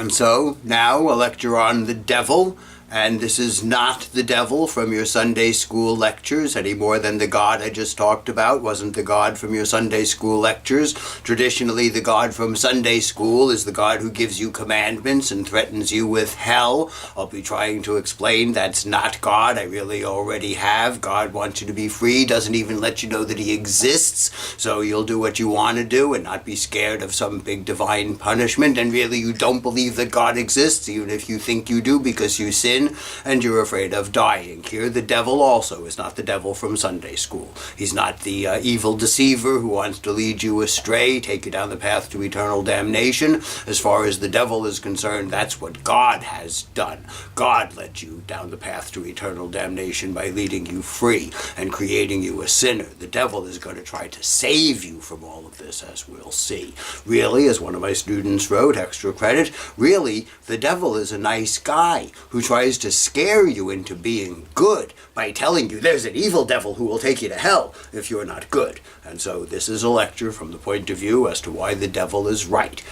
And so now a lecture on the devil, and this is not the devil from your Sunday school lectures any more than the God I just talked about wasn't the God from your Sunday school lectures. Traditionally, the God from Sunday school is the God who gives you commandments and threatens you with hell. I'll be trying to explain that's not God. I really already have. God wants you to be free, doesn't even let you know that he exists, so you'll do what you want to do and not be scared of some big divine punishment, and really you don't believe that God exists, even if you think you do, because you sin and you're afraid of dying. Here, the devil also is not the devil from Sunday school. He's not the evil deceiver who wants to lead you astray, take you down the path to eternal damnation. As far as the devil is concerned, that's what God has done. God led you down the path to eternal damnation by leading you free and creating you a sinner. The devil is going to try to save you from all of this, as we'll see. Really, as one of my students wrote, extra credit, really, the devil is a nice guy who tries to scare you into being good by telling you there's an evil devil who will take you to hell if you're not good. And so this is a lecture from the point of view as to why the devil is right.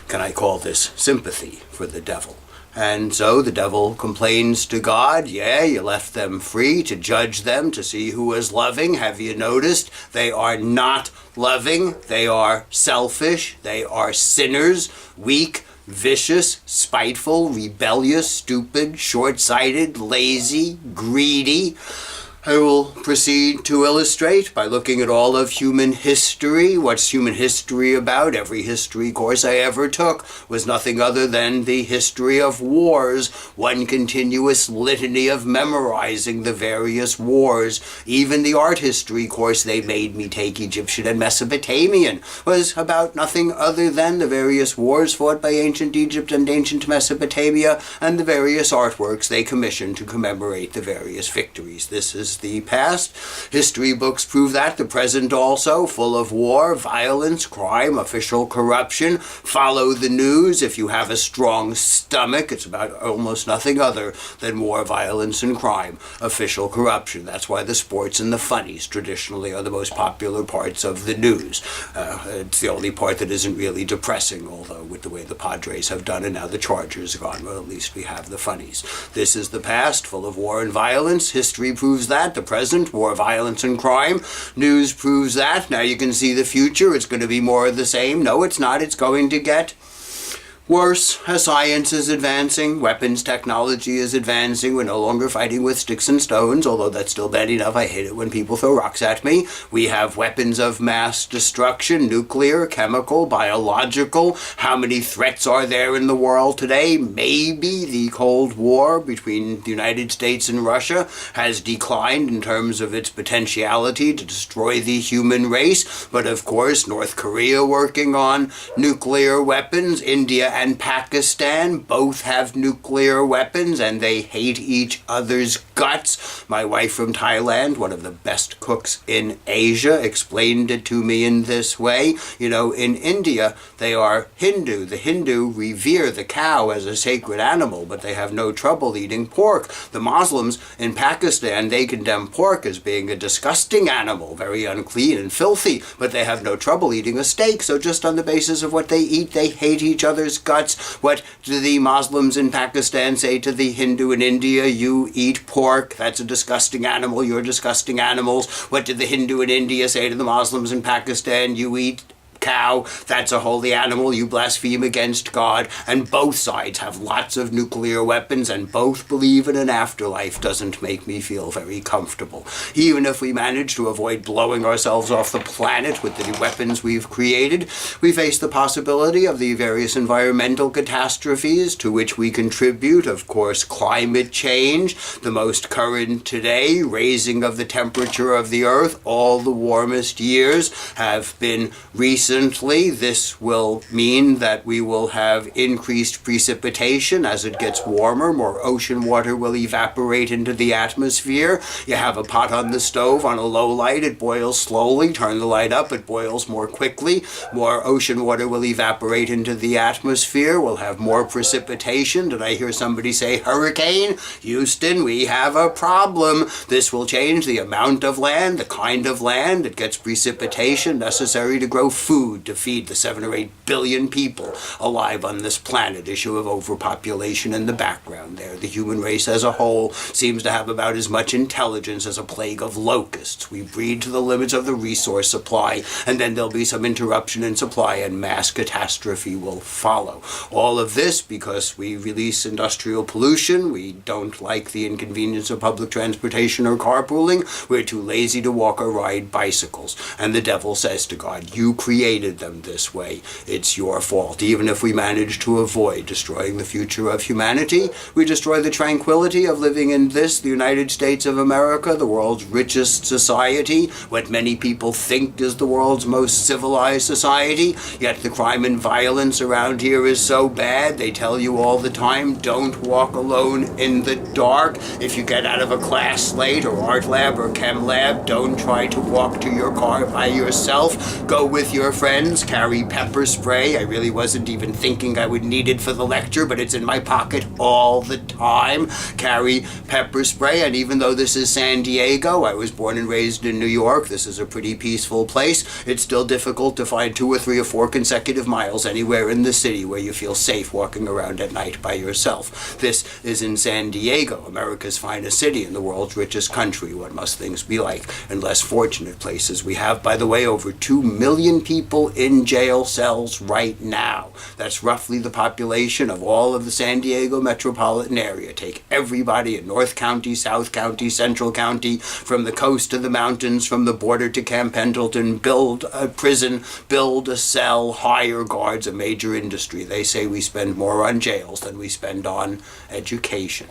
Can I call this sympathy for the devil? And so the devil complains to God, yeah, you left them free to judge them, to see who is loving. Have you noticed? They are not loving. They are selfish. They are sinners, weak, vicious, spiteful, rebellious, stupid, short-sighted, lazy, greedy. I will proceed to illustrate by looking at all of human history. What's human history about? Every history course I ever took was nothing other than the history of wars, one continuous litany of memorizing the various wars. Even the art history course they made me take, Egyptian and Mesopotamian, was about nothing other than the various wars fought by ancient Egypt and ancient Mesopotamia and the various artworks they commissioned to commemorate the various victories. This is the past. History books prove that. The present also, full of war, violence, crime, official corruption. Follow the news. If you have a strong stomach, it's about almost nothing other than war, violence, and crime, official corruption. That's why the sports and the funnies traditionally are the most popular parts of the news. It's the only part that isn't really depressing, although with the way the Padres have done and now the Chargers are gone, well, at least we have the funnies. This is the past, full of war and violence. History proves that. The present, war, violence, and crime. News proves that. Now you can see the future. It's going to be more of the same. No, it's not. It's going to get worse as science is advancing, weapons technology is advancing. We're no longer fighting with sticks and stones, although that's still bad enough. I hate it when people throw rocks at me. We have weapons of mass destruction, nuclear, chemical, biological. How many threats are there in the world today? Maybe the Cold War between the United States and Russia has declined in terms of its potentiality to destroy the human race. But of course, North Korea working on nuclear weapons, India and Pakistan both have nuclear weapons and they hate each other's guts. My wife from Thailand, one of the best cooks in Asia, explained it to me in this way. You know, in India, they are Hindu. The Hindu revere the cow as a sacred animal, but they have no trouble eating pork. The Muslims in Pakistan, they condemn pork as being a disgusting animal, very unclean and filthy, but they have no trouble eating a steak. So just on the basis of what they eat, they hate each other's guts. What do the Muslims in Pakistan say to the Hindu in India? You eat pork. That's a disgusting animal. You're disgusting animals. What did the Hindu in India say to the Muslims in Pakistan? You eat cow, that's a holy animal, you blaspheme against God. And both sides have lots of nuclear weapons and both believe in an afterlife. Doesn't make me feel very comfortable. Even if we manage to avoid blowing ourselves off the planet with the weapons we've created, we face the possibility of the various environmental catastrophes to which we contribute. Of course, climate change, the most current today, raising of the temperature of the earth. All the warmest years have been recent. This will mean that we will have increased precipitation as it gets warmer. More ocean water will evaporate into the atmosphere. You have a pot on the stove on a low light, it boils slowly. Turn the light up, it boils more quickly. More ocean water will evaporate into the atmosphere. We'll have more precipitation. Did I hear somebody say hurricane? Houston, we have a problem. This will change the amount of land, the kind of land. It gets precipitation necessary to grow food food to feed the 7 or 8 billion people alive on this planet. Issue of overpopulation in the background there. The human race as a whole seems to have about as much intelligence as a plague of locusts. We breed to the limits of the resource supply, and then there'll be some interruption in supply and mass catastrophe will follow. All of this because we release industrial pollution, we don't like the inconvenience of public transportation or carpooling, we're too lazy to walk or ride bicycles. And the devil says to God, you created them this way. It's your fault. Even if we manage to avoid destroying the future of humanity, we destroy the tranquility of living in this, the United States of America, the world's richest society, what many people think is the world's most civilized society, yet the crime and violence around here is so bad. They tell you all the time, don't walk alone in the dark. If you get out of a class late or art lab or chem lab, don't try to walk to your car by yourself. Go with your friends. Carry pepper spray. I really wasn't even thinking I would need it for the lecture, but it's in my pocket all the time. Carry pepper spray. And even though this is San Diego, I was born and raised in New York. This is a pretty peaceful place. It's still difficult to find 2 or 3 or 4 consecutive miles anywhere in the city where you feel safe walking around at night by yourself. This is in San Diego, America's finest city and the world's richest country. What must things be like in less fortunate places? We have, by the way, over 2 million people in jail cells right now. That's roughly the population of all of the San Diego metropolitan area. Take everybody in North County, South County, Central County, from the coast to the mountains, from the border to Camp Pendleton, build a prison, build a cell, hire guards, a major industry. They say we spend more on jails than we spend on education.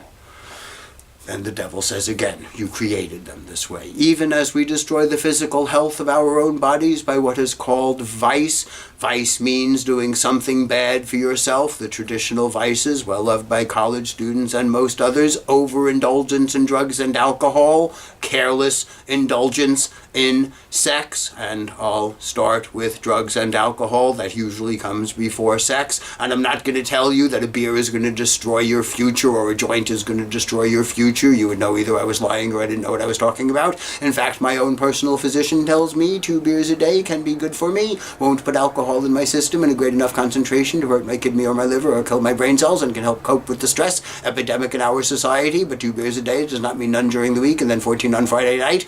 And the devil says again, you created them this way. Even as we destroy the physical health of our own bodies by what is called vice. Vice means doing something bad for yourself. The traditional vices, well loved by college students and most others, overindulgence in drugs and alcohol, careless indulgence in sex, and I'll start with drugs and alcohol. That usually comes before sex. And I'm not going to tell you that a beer is going to destroy your future or a joint is going to destroy your future. You would know either I was lying or I didn't know what I was talking about. In fact, my own personal physician tells me 2 beers a day can be good for me, won't put alcohol in my system in a great enough concentration to hurt my kidney or my liver or kill my brain cells, and can help cope with the stress epidemic in our society. But 2 beers a day does not mean none during the week and then 14 on Friday night.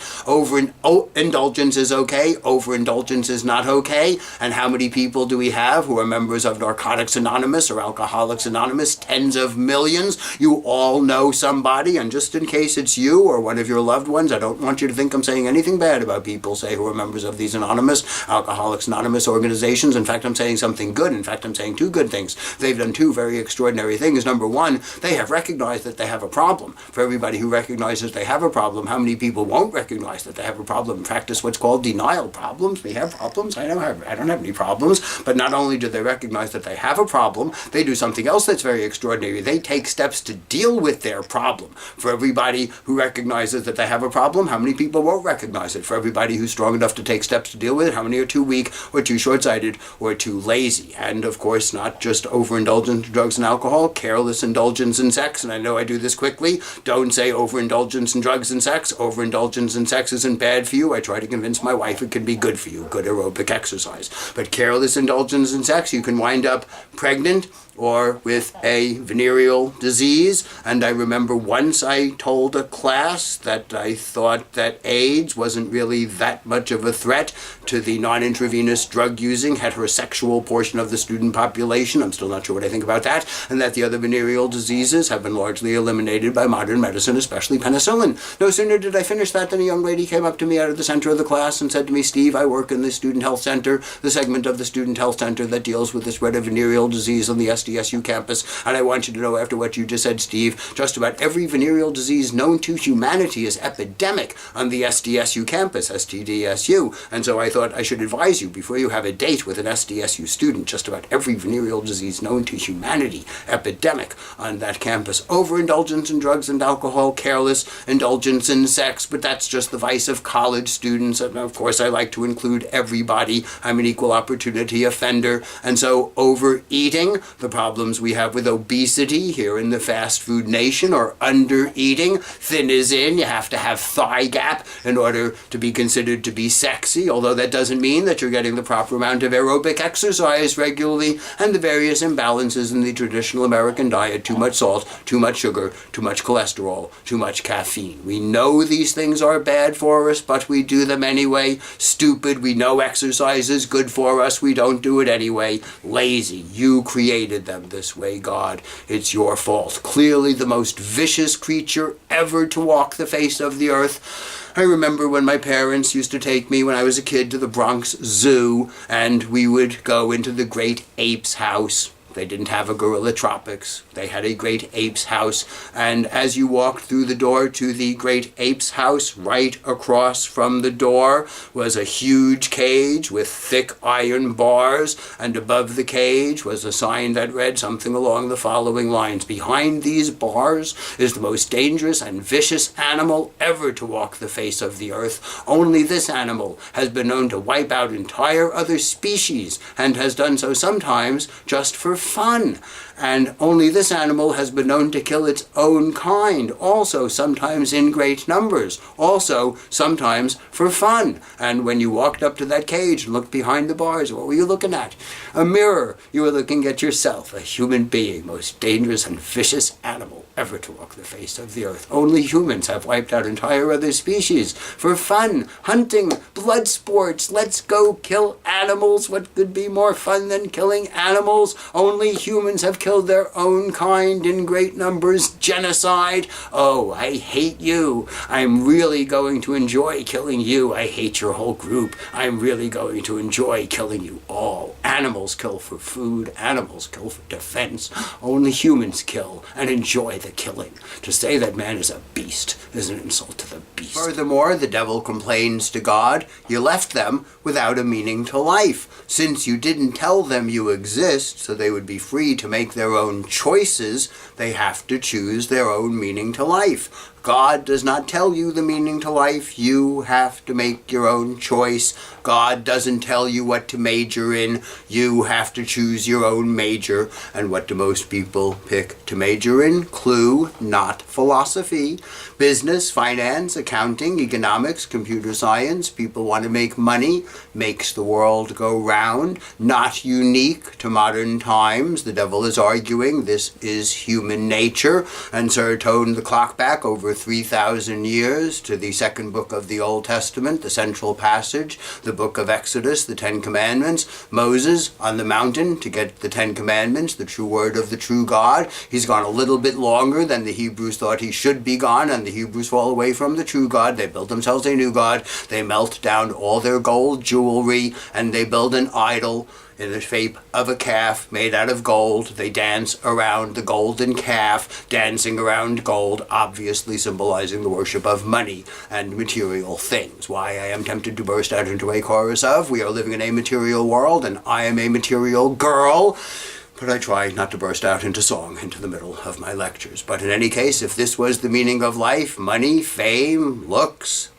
Indulgence is okay, overindulgence is not okay. And how many people do we have who are members of Narcotics Anonymous or Alcoholics Anonymous? Tens of millions. You all know somebody, and just in case it's you or one of your loved ones, I don't want you to think I'm saying anything bad about people, say, who are members of these anonymous, Alcoholics Anonymous organizations. In fact, I'm saying something good. In fact, I'm saying 2 good things. They've done 2 very extraordinary things. Number 1, they have recognized that they have a problem. For everybody who recognizes they have a problem, how many people won't recognize that they have a problem and practice what's called denial? Problems. We have problems. I don't have any problems. But not only do they recognize that they have a problem, they do something else that's very extraordinary. They take steps to deal with their problem. For everybody who recognizes that they have a problem, how many people won't recognize it? For everybody who's strong enough to take steps to deal with it, how many are too weak or too short-sighted or too lazy? And of course, not just overindulgence in drugs and alcohol, careless indulgence in sex. And I know I do this quickly. Don't say overindulgence in drugs and sex. Overindulgence in sex isn't bad for you. I try to convince my wife it can be good for you, good aerobic exercise. But careless indulgence in sex, you can wind up pregnant or with a venereal disease. And I remember once I told a class that I thought that AIDS wasn't really that much of a threat to the non-intravenous drug-using heterosexual portion of the student population. I'm still not sure what I think about that. And that the other venereal diseases have been largely eliminated by modern medicine, especially penicillin. No sooner did I finish that than a young lady came up to me out of the center of the class and said to me, Steve, I work in the Student Health Center, the segment of the Student Health Center that deals with the spread of venereal disease on the SDSU campus. And I want you to know, after what you just said, Steve, just about every venereal disease known to humanity is epidemic on the SDSU campus, STDSU. And so I thought I should advise you, before you have a date with an SDSU student, just about every venereal disease known to humanity, epidemic on that campus. Overindulgence in drugs and alcohol, careless indulgence in sex, but that's just the vice of college students, and of course I like to include everybody. I'm an equal opportunity offender. And so overeating, the problems we have with obesity here in the fast food nation, or under-eating, thin is in, you have to have thigh gap in order to be considered to be sexy, although that doesn't mean that you're getting the proper amount of aerobic exercise regularly, and the various imbalances in the traditional American diet: too much salt, too much sugar, too much cholesterol, too much caffeine. We know these things are bad for us, but we do them anyway. Stupid, we know exercise is good for us, we don't do it anyway. Lazy, you created them this way, God. It's your fault. Clearly the most vicious creature ever to walk the face of the earth. I remember when my parents used to take me when I was a kid to the Bronx Zoo, and we would go into the great ape's house. They didn't have a Gorilla Tropics. They had a great ape's house. And as you walked through the door to the great ape's house, right across from the door was a huge cage with thick iron bars. And above the cage was a sign that read something along the following lines: behind these bars is the most dangerous and vicious animal ever to walk the face of the earth. Only this animal has been known to wipe out entire other species, and has done so sometimes just for fun. And only this animal has been known to kill its own kind, also sometimes in great numbers, also sometimes for fun. And when you walked up to that cage and looked behind the bars, what were you looking at? A mirror. You were looking at yourself, a human being, most dangerous and vicious animal ever to walk the face of the earth. Only humans have wiped out entire other species for fun, hunting, blood sports. Let's go kill animals. What could be more fun than killing animals? Only humans have killed their own kind in great numbers. Genocide. Oh, I hate you. I'm really going to enjoy killing you. I hate your whole group. I'm really going to enjoy killing you all. Animals kill for food. Animals kill for defense. Only humans kill and enjoy the killing. To say that man is a beast is an insult to the beast. Furthermore, the devil complains to God, you left them without a meaning to life. Since you didn't tell them you exist so they would be free to make their own choices, they have to choose their own meaning to life. God does not tell you the meaning to life. You have to make your own choice. God doesn't tell you what to major in. You have to choose your own major. And what do most people pick to major in? Clue, not philosophy. Business, finance, accounting, economics, computer science. People want to make money. Makes the world go round. Not unique to modern times. The devil is arguing this is human nature. And so turn the clock back over 3,000 years to the second book of the Old Testament, the central passage, the book of Exodus, the Ten Commandments. Moses on the mountain to get the Ten Commandments, the true word of the true God. He's gone a little bit longer than the Hebrews thought he should be gone, and the Hebrews fall away from the true God. They build themselves a new God. They melt down all their gold jewelry, and they build an idol in the shape of a calf made out of gold. They dance around the golden calf, dancing around gold, obviously symbolizing the worship of money and material things. Why I am tempted to burst out into a chorus of, we are living in a material world and I am a material girl. But I try not to burst out into song into the middle of my lectures. But in any case, if this was the meaning of life, money, fame, looks,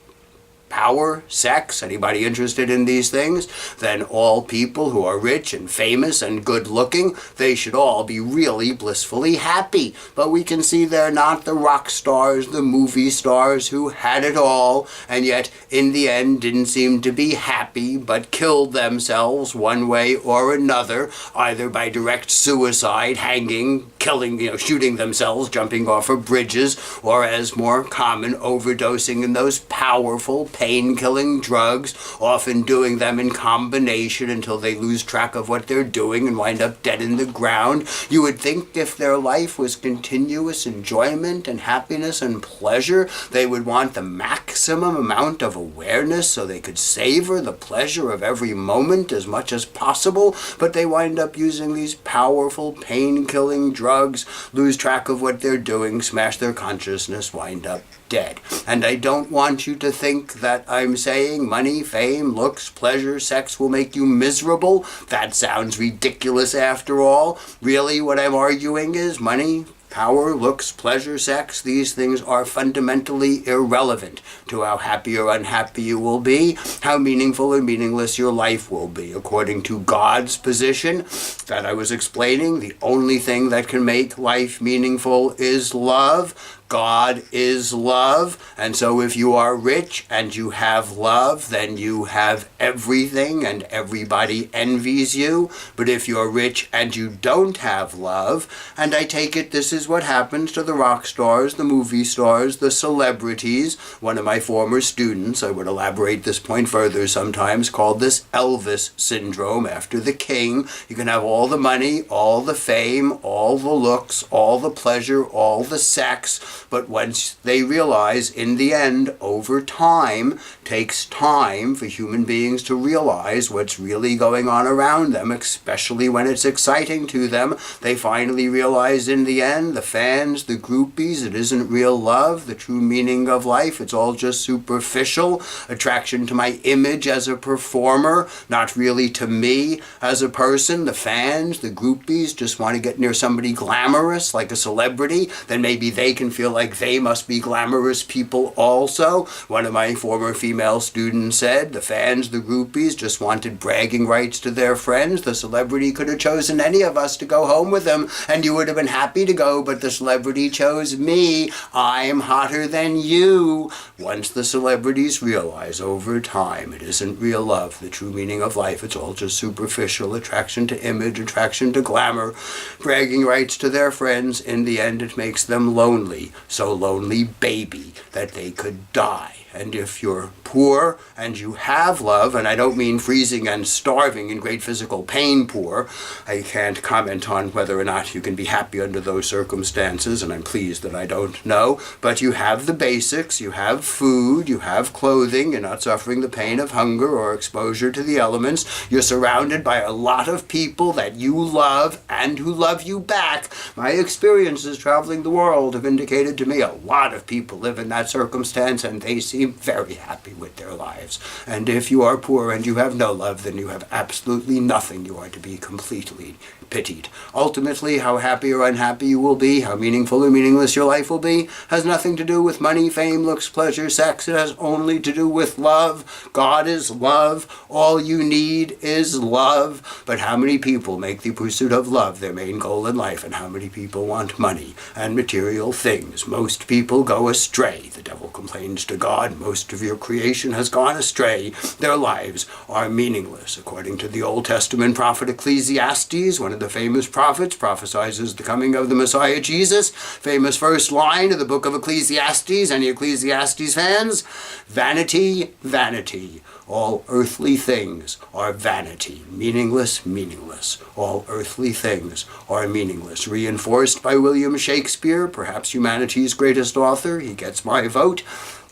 power, sex, anybody interested in these things, then all people who are rich and famous and good looking, they should all be really blissfully happy. But we can see they're not the rock stars, the movie stars who had it all, and yet in the end didn't seem to be happy, but killed themselves one way or another, either by direct suicide, hanging, killing, shooting themselves, jumping off of bridges, or as more common, overdosing in those powerful pain-killing drugs, often doing them in combination until they lose track of what they're doing and wind up dead in the ground. You would think if their life was continuous enjoyment and happiness and pleasure, they would want the maximum amount of awareness so they could savor the pleasure of every moment as much as possible, but they wind up using these powerful pain-killing drugs, lose track of what they're doing, smash their consciousness, wind up dead. And I don't want you to think that I'm saying money, fame, looks, pleasure, sex will make you miserable. That sounds ridiculous after all. Really, what I'm arguing is money, Power, looks, pleasure, sex, these things are fundamentally irrelevant to how happy or unhappy you will be, how meaningful or meaningless your life will be. According to God's position that I was explaining, the only thing that can make life meaningful is love. God is love, and so if you are rich and you have love, then you have everything and everybody envies you. But if you're rich and you don't have love, and I take it this is what happens to the rock stars, the movie stars, the celebrities. One of my former students, I would elaborate this point further sometimes, called this Elvis syndrome after the king. You can have all the money, all the fame, all the looks, all the pleasure, all the sex, but once they realize, in the end, over time, takes time for human beings to realize what's really going on around them, especially when it's exciting to them. They finally realize in the end, the fans, the groupies, it isn't real love, the true meaning of life. It's all just superficial, attraction to my image as a performer, not really to me as a person. The fans, the groupies just want to get near somebody glamorous, like a celebrity. Then maybe they can feel like they must be glamorous people also. One of my former female students said the fans, the groupies, just wanted bragging rights to their friends. The celebrity could have chosen any of us to go home with them, and you would have been happy to go, but the celebrity chose me. I'm hotter than you. Once the celebrities realize over time it isn't real love, the true meaning of life, it's all just superficial, attraction to image, attraction to glamour, bragging rights to their friends, in the end it makes them lonely. So lonely baby that they could die. And if you're poor and you have love, and I don't mean freezing and starving in great physical pain poor, I can't comment on whether or not you can be happy under those circumstances, and I'm pleased that I don't know, but you have the basics, you have food, you have clothing, you're not suffering the pain of hunger or exposure to the elements, you're surrounded by a lot of people that you love and who love you back. My experiences traveling the world have indicated to me a lot of people live in that circumstance, and they seem very happy with their lives. And if you are poor and you have no love, then you have absolutely nothing. You are to be completely pitied. Ultimately, how happy or unhappy you will be, how meaningful or meaningless your life will be, has nothing to do with money, fame, looks, pleasure, sex. It has only to do with love. God is love. All you need is love. But how many people make the pursuit of love their main goal in life, and how many people want money and material things? Most people go astray. The devil complains to God, most of your creation has gone astray. Their lives are meaningless. According to the Old Testament prophet Ecclesiastes, one of the famous prophets, prophesies the coming of the Messiah Jesus. Famous first line of the book of Ecclesiastes. Any Ecclesiastes fans? Vanity, vanity. All earthly things are vanity. Meaningless, meaningless. All earthly things are meaningless. Reinforced by William Shakespeare, perhaps humanity's greatest author. He gets my vote.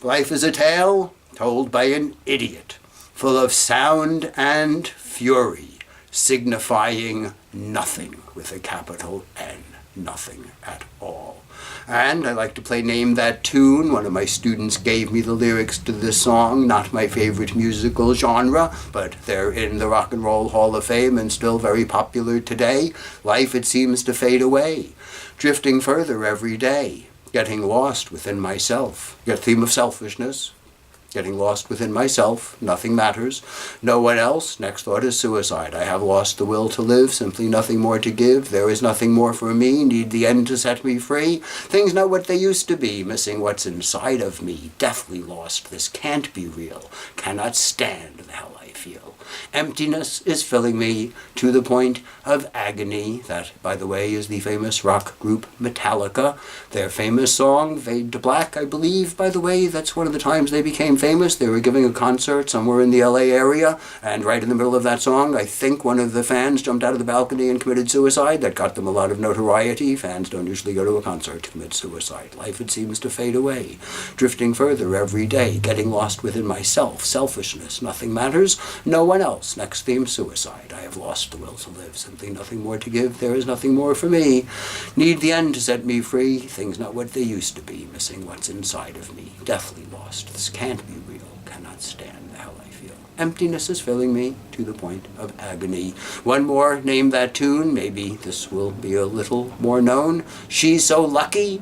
Life is a tale told by an idiot, full of sound and fury, signifying nothing with a capital N. Nothing at all. And I like to play Name That Tune. One of my students gave me the lyrics to this song. Not my favorite musical genre, but they're in the Rock and Roll Hall of Fame and still very popular today. Life, it seems to fade away, drifting further every day, getting lost within myself. Your theme of selfishness. Getting lost within myself, nothing matters, no one else, next thought is suicide. I have lost the will to live, simply nothing more to give, there is nothing more for me, need the end to set me free. Things not what they used to be, missing what's inside of me, deathly lost, this can't be real, cannot stand the hell I feel. Emptiness is filling me to the point of agony. That, by the way, is the famous rock group Metallica. Their famous song, Fade to Black, I believe, by the way, that's one of the times they became famous. They were giving a concert somewhere in the LA area, and right in the middle of that song, I think one of the fans jumped out of the balcony and committed suicide. That got them a lot of notoriety. Fans don't usually go to a concert to commit suicide. Life, it seems to fade away, drifting further every day, getting lost within myself, selfishness, nothing matters, no one else. Next theme, suicide. I have lost the will to live, simply nothing more to give, there is nothing more for me. Need the end to set me free, things not what they used to be, missing what's inside of me, deathly lost, this can't be be real, cannot stand the hell I feel. Emptiness is filling me to the point of agony. One more, name that tune, maybe this will be a little more known. She's So Lucky.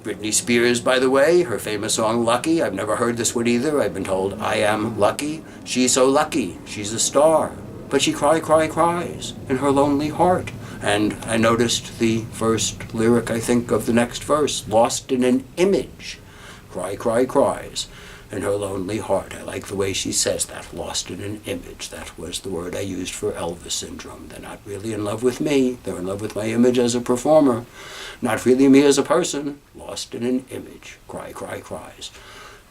Britney Spears, by the way, her famous song Lucky. I've never heard this one either. I've been told I am lucky. She's so lucky. She's a star. But she cries in her lonely heart. And I noticed the first lyric, I think, of the next verse, lost in an image. Cries in her lonely heart. I like the way she says that, lost in an image. That was the word I used for Elvis syndrome. They're not really in love with me. They're in love with my image as a performer. Not really me as a person. Lost in an image. Cries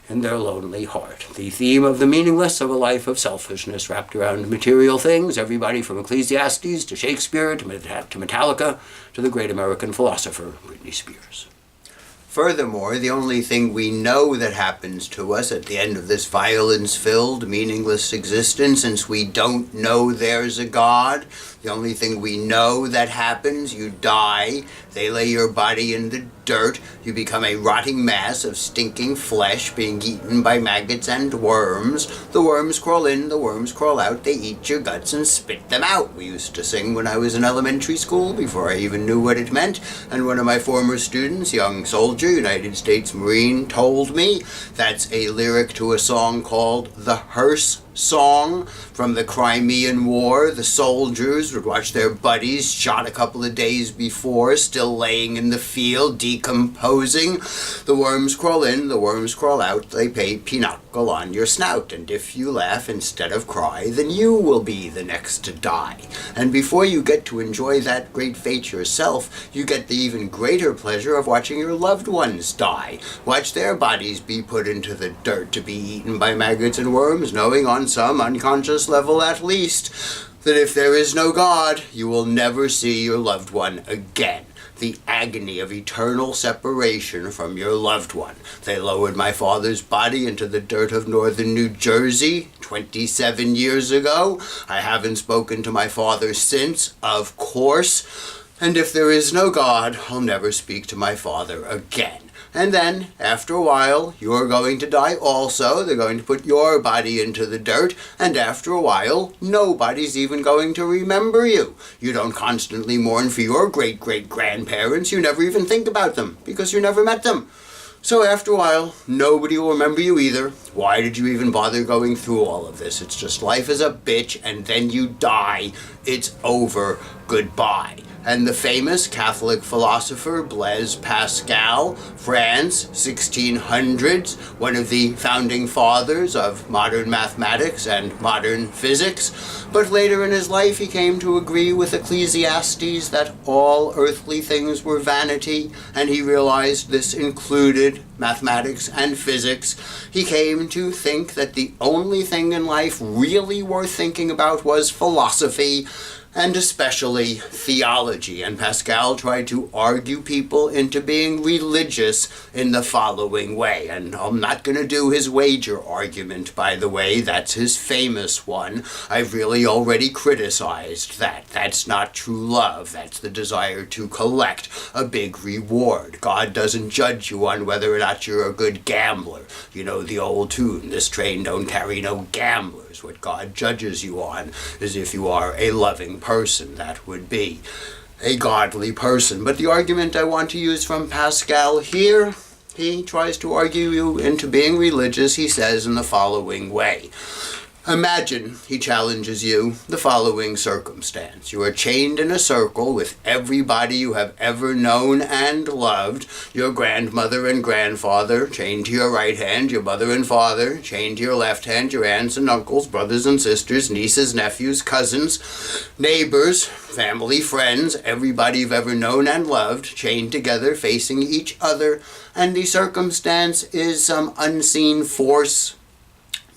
in their lonely heart. The theme of the meaningless of a life of selfishness wrapped around material things, everybody from Ecclesiastes to Shakespeare to Metallica to the great American philosopher Britney Spears. Furthermore, the only thing we know that happens to us at the end of this violence-filled, meaningless existence, since we don't know there's a God, the only thing we know that happens, you die, they lay your body in the dirt, you become a rotting mass of stinking flesh being eaten by maggots and worms. The worms crawl in, the worms crawl out, they eat your guts and spit them out. We used to sing when I was in elementary school before I even knew what it meant, and one of my former students, young soldier, United States Marine, told me that's a lyric to a song called The Hearse Song from the Crimean War. The soldiers would watch their buddies shot a couple of days before, still laying in the field, decomposing. The worms crawl in, the worms crawl out, they pay pinochle on your snout, and if you laugh instead of cry, then you will be the next to die. And before you get to enjoy that great fate yourself, you get the even greater pleasure of watching your loved ones die. Watch their bodies be put into the dirt to be eaten by maggots and worms, knowing on some unconscious level at least that if there is no God, you will never see your loved one again. The agony of eternal separation from your loved one. They lowered my father's body into the dirt of northern New Jersey 27 years ago. I haven't spoken to my father since, of course. And if there is no God, I'll never speak to my father again. And then, after a while, you're going to die also. They're going to put your body into the dirt. And after a while, nobody's even going to remember you. You don't constantly mourn for your great-great-grandparents. You never even think about them because you never met them. So after a while, nobody will remember you either. Why did you even bother going through all of this? It's just life is a bitch, and then you die. It's over. Goodbye. And the famous Catholic philosopher Blaise Pascal, France, 1600s, one of the founding fathers of modern mathematics and modern physics. But later in his life he came to agree with Ecclesiastes that all earthly things were vanity, and he realized this included mathematics and physics. He came to think that the only thing in life really worth thinking about was philosophy, and especially theology. And Pascal tried to argue people into being religious in the following way. And I'm not going to do his wager argument, by the way. That's his famous one. I've really already criticized that. That's not true love. That's the desire to collect a big reward. God doesn't judge you on whether or not you're a good gambler. You know the old tune, this train don't carry no gamblers. What God judges you on is if you are a loving person. That would be a godly person. But the argument I want to use from Pascal here, he tries to argue you into being religious. He says in the following way. Imagine, he challenges you, the following circumstance. You are chained in a circle with everybody you have ever known and loved. Your grandmother and grandfather, chained to your right hand, your mother and father, chained to your left hand, your aunts and uncles, brothers and sisters, nieces, nephews, cousins, neighbors, family, friends, everybody you've ever known and loved, chained together, facing each other. And the circumstance is some unseen force,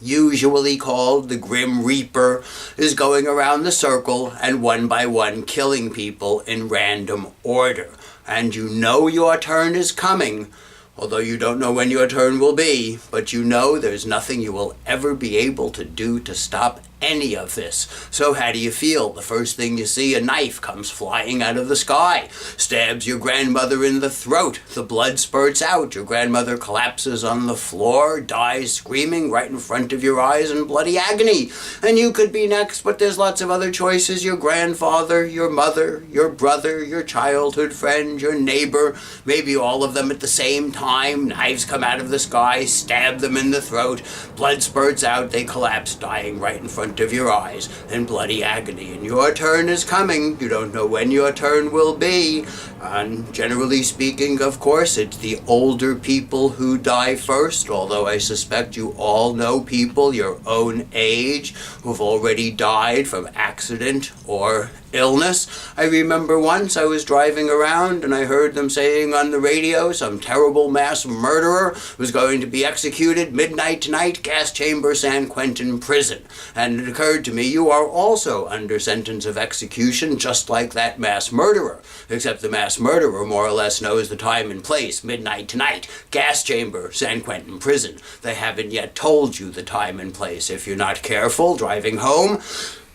usually called the Grim Reaper, is going around the circle and one by one killing people in random order. And you know your turn is coming, although you don't know when your turn will be, but you know there's nothing you will ever be able to do to stop any of this. So how do you feel? The first thing you see, a knife comes flying out of the sky, stabs your grandmother in the throat, the blood spurts out, your grandmother collapses on the floor, dies screaming right in front of your eyes in bloody agony. And you could be next, but there's lots of other choices. Your grandfather, your mother, your brother, your childhood friend, your neighbor, maybe all of them at the same time. Knives come out of the sky, stab them in the throat, blood spurts out, they collapse, dying right in front of your eyes in bloody agony. And your turn is coming. You don't know when your turn will be. And generally speaking, of course, it's the older people who die first, although I suspect you all know people your own age who've already died from accident or illness. I remember once I was driving around and I heard them saying on the radio some terrible mass murderer was going to be executed midnight tonight, gas chamber, San Quentin prison. And it occurred to me, you are also under sentence of execution just like that mass murderer, except the mass murderer more or less knows the time and place, midnight tonight, gas chamber, San Quentin prison. They haven't yet told you the time and place. If you're not careful driving home,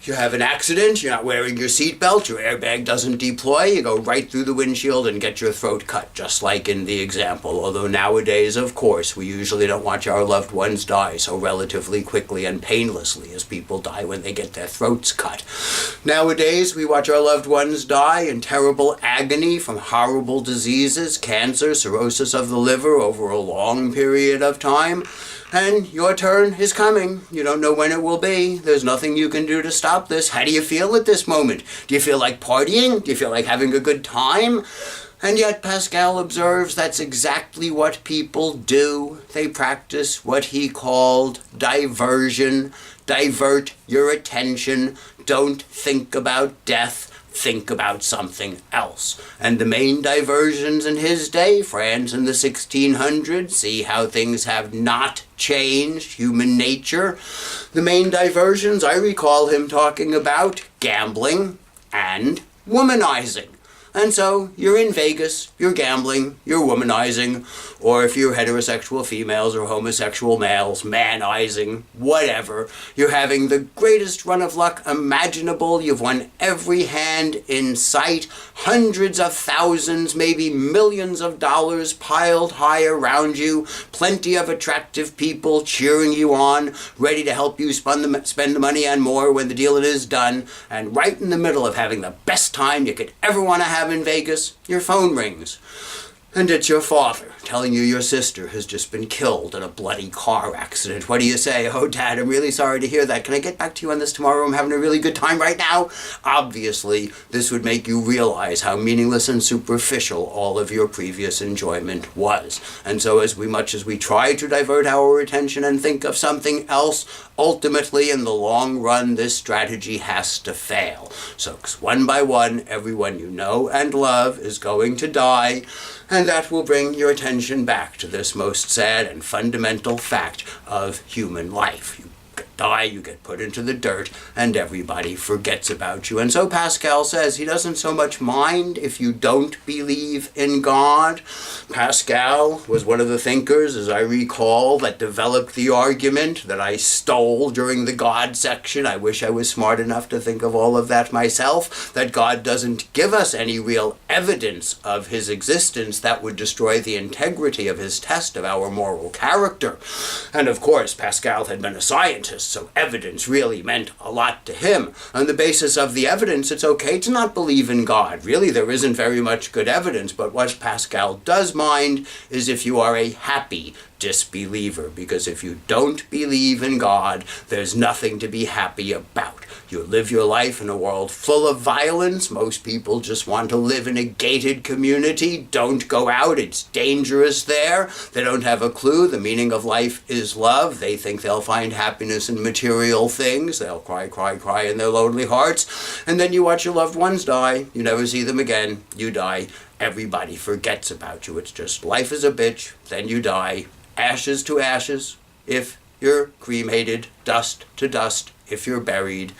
you have an accident, you're not wearing your seatbelt, your airbag doesn't deploy, you go right through the windshield and get your throat cut, just like in the example. Although nowadays, of course, we usually don't watch our loved ones die so relatively quickly and painlessly as people die when they get their throats cut. Nowadays, we watch our loved ones die in terrible agony from horrible diseases, cancer, cirrhosis of the liver over a long period of time. And your turn is coming. You don't know when it will be. There's nothing you can do to stop this. How do you feel at this moment? Do you feel like partying? Do you feel like having a good time? And yet Pascal observes that's exactly what people do. They practice what he called diversion. Divert your attention. Don't think about death. Think about something else. And the main diversions in his day, France in the 1600s, see how things have not changed, human nature. The main diversions, I recall him talking about gambling and womanizing. And so you're in Vegas, you're gambling, you're womanizing, or if you're heterosexual females or homosexual males, manizing, whatever. You're having the greatest run of luck imaginable. You've won every hand in sight. Hundreds of thousands, maybe millions of dollars piled high around you. Plenty of attractive people cheering you on, ready to help you spend the money and more when the deal is done. And right in the middle of having the best time you could ever want to have in Vegas, your phone rings. And it's your father telling you your sister has just been killed in a bloody car accident. What do you say? Oh, Dad, I'm really sorry to hear that. Can I get back to you on this tomorrow? I'm having a really good time right now. Obviously, this would make you realize how meaningless and superficial all of your previous enjoyment was. And so as much as we try to divert our attention and think of something else, ultimately, in the long run, this strategy has to fail. So one by one, everyone you know and love is going to die, and that will bring your attention back to this most sad and fundamental fact of human life. You die, you get put into the dirt, and everybody forgets about you. And so Pascal says he doesn't so much mind if you don't believe in God. Pascal was one of the thinkers, as I recall, that developed the argument that I stole during the God section. I wish I was smart enough to think of all of that myself, that God doesn't give us any real evidence of his existence that would destroy the integrity of his test of our moral character. And of course, Pascal had been a scientist, so evidence really meant a lot to him. On the basis of the evidence, it's okay to not believe in God. Really, there isn't very much good evidence, but what Pascal does mind is if you are a happy disbeliever, because if you don't believe in God, there's nothing to be happy about. You live your life in a world full of violence. Most people just want to live in a gated community. Don't go out. It's dangerous there. They don't have a clue. The meaning of life is love. They think they'll find happiness in material things. They'll cry, cry, cry in their lonely hearts. And then you watch your loved ones die. You never see them again. You die. Everybody forgets about you. It's just life is a bitch. Then you die. Ashes to ashes, if you're cremated, dust to dust, if you're buried.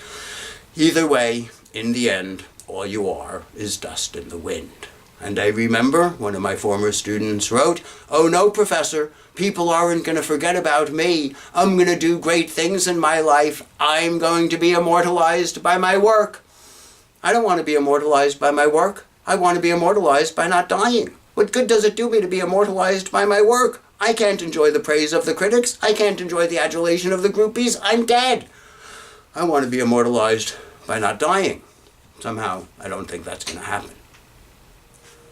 Either way, in the end, all you are is dust in the wind. And I remember one of my former students wrote, "Oh no, Professor, people aren't going to forget about me. I'm going to do great things in my life. I'm going to be immortalized by my work." I don't want to be immortalized by my work. I want to be immortalized by not dying. What good does it do me to be immortalized by my work? I can't enjoy the praise of the critics. I can't enjoy the adulation of the groupies. I'm dead. I want to be immortalized by not dying. Somehow, I don't think that's going to happen.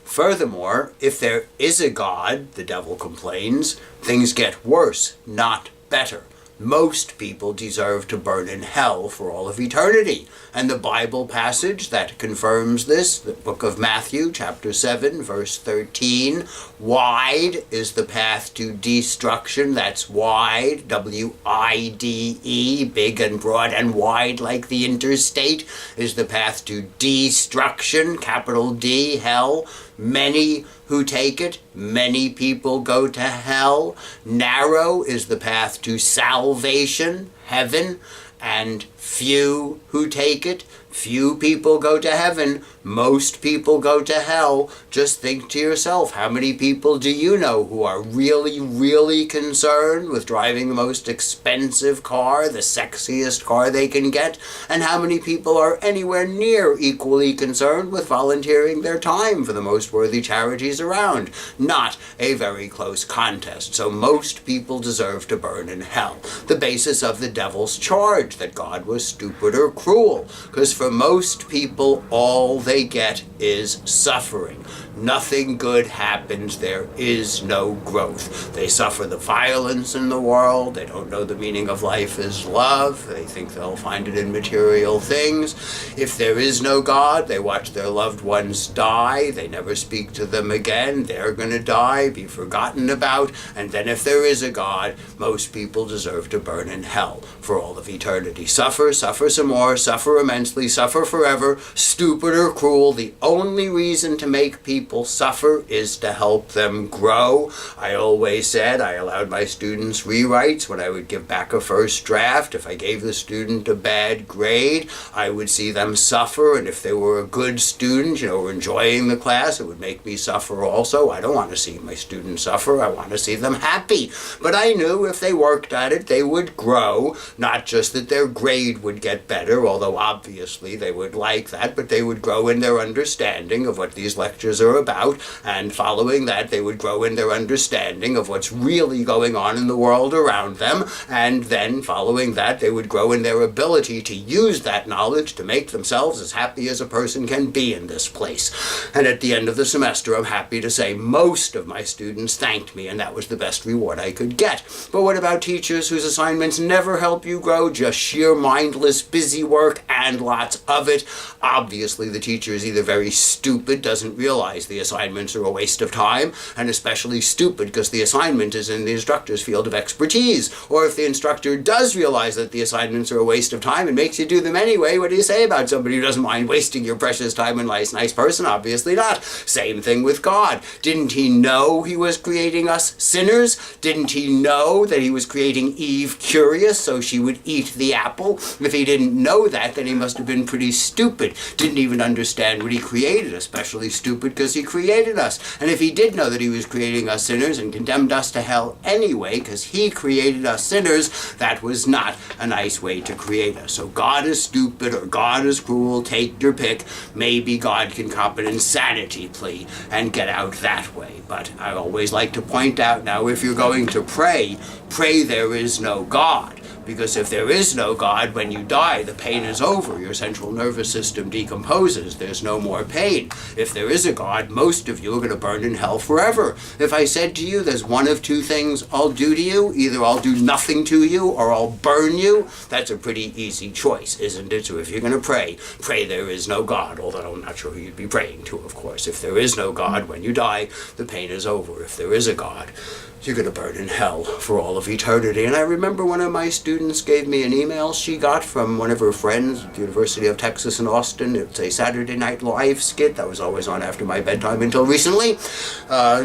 Furthermore, if there is a God, the devil complains, things get worse, not better. Most people deserve to burn in hell for all of eternity. And the Bible passage that confirms this, the book of Matthew, chapter 7, verse 13, wide is the path to destruction. That's wide, W-I-D-E, big and broad and wide like the interstate, is the path to destruction, capital D, hell. Many who take it, many people go to hell. Narrow is the path to salvation, heaven, and few who take it. Few people go to heaven. Most people go to hell. Just think to yourself, how many people do you know who are really, really concerned with driving the most expensive car, the sexiest car they can get? And how many people are anywhere near equally concerned with volunteering their time for the most worthy charities around? Not a very close contest. So most people deserve to burn in hell. The basis of the devil's charge that God was stupid or cruel. Because for most people, all they get is suffering. Nothing good happens. There is no growth. They suffer the violence in the world. They don't know the meaning of life is love. They think they'll find it in material things. If there is no God, they watch their loved ones die. They never speak to them again. They're going to die, be forgotten about. And then if there is a God, most people deserve to burn in hell for all of eternity. Suffer, suffer some more, suffer immensely, suffer forever, stupid or cruel. The only reason to make people suffer is to help them grow. I always said I allowed my students rewrites when I would give back a first draft. If I gave the student a bad grade, I would see them suffer, and if they were a good student, were enjoying the class, it would make me suffer also. I don't want to see my students suffer. I want to see them happy. But I knew if they worked at it, they would grow. Not just that their grade would get better, although obviously they would like that, but they would grow in their understanding of what these lectures are about, and following that they would grow in their understanding of what's really going on in the world around them, and then following that they would grow in their ability to use that knowledge to make themselves as happy as a person can be in this place. And at the end of the semester, I'm happy to say most of my students thanked me, and that was the best reward I could get. But what about teachers whose assignments never help you grow, just sheer mindless busy work and lots of it? Obviously the teacher is either very stupid, doesn't realize the assignments are a waste of time, and especially stupid because the assignment is in the instructor's field of expertise. Or if the instructor does realize that the assignments are a waste of time and makes you do them anyway, what do you say about somebody who doesn't mind wasting your precious time and nice person? Obviously not. Same thing with God. Didn't he know he was creating us sinners? Didn't he know that he was creating Eve curious so she would eat the apple? If he didn't know that, then he must have been pretty stupid. Didn't even understand what he created, especially stupid because he created us. And if he did know that he was creating us sinners and condemned us to hell anyway because he created us sinners, that was not a nice way to create us. So God is stupid or God is cruel, take your pick. Maybe God can cop an insanity plea and get out that way. But I always like to point out now, if you're going to pray, pray there is no God. Because if there is no God, when you die, the pain is over. Your central nervous system decomposes. There's no more pain. If there is a God, most of you are going to burn in hell forever. If I said to you, there's one of two things I'll do to you. Either I'll do nothing to you or I'll burn you. That's a pretty easy choice, isn't it? So if you're going to pray, pray there is no God. Although I'm not sure who you'd be praying to, of course. If there is no God, when you die, the pain is over. If there is a God, you're going to burn in hell for all of eternity. And I remember one of my students gave me an email she got from one of her friends at the University of Texas in Austin. It's a Saturday Night Live skit that was always on after my bedtime until recently.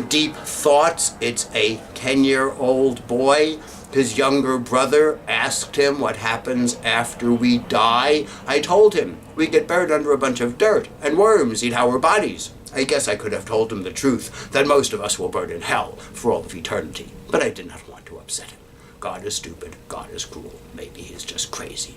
Deep thoughts. It's a 10-year-old boy. His younger brother asked him what happens after we die. I told him we get buried under a bunch of dirt and worms eat our bodies. I guess I could have told him the truth, that most of us will burn in hell for all of eternity, but I did not want to upset him. God is stupid, God is cruel, maybe he's just crazy.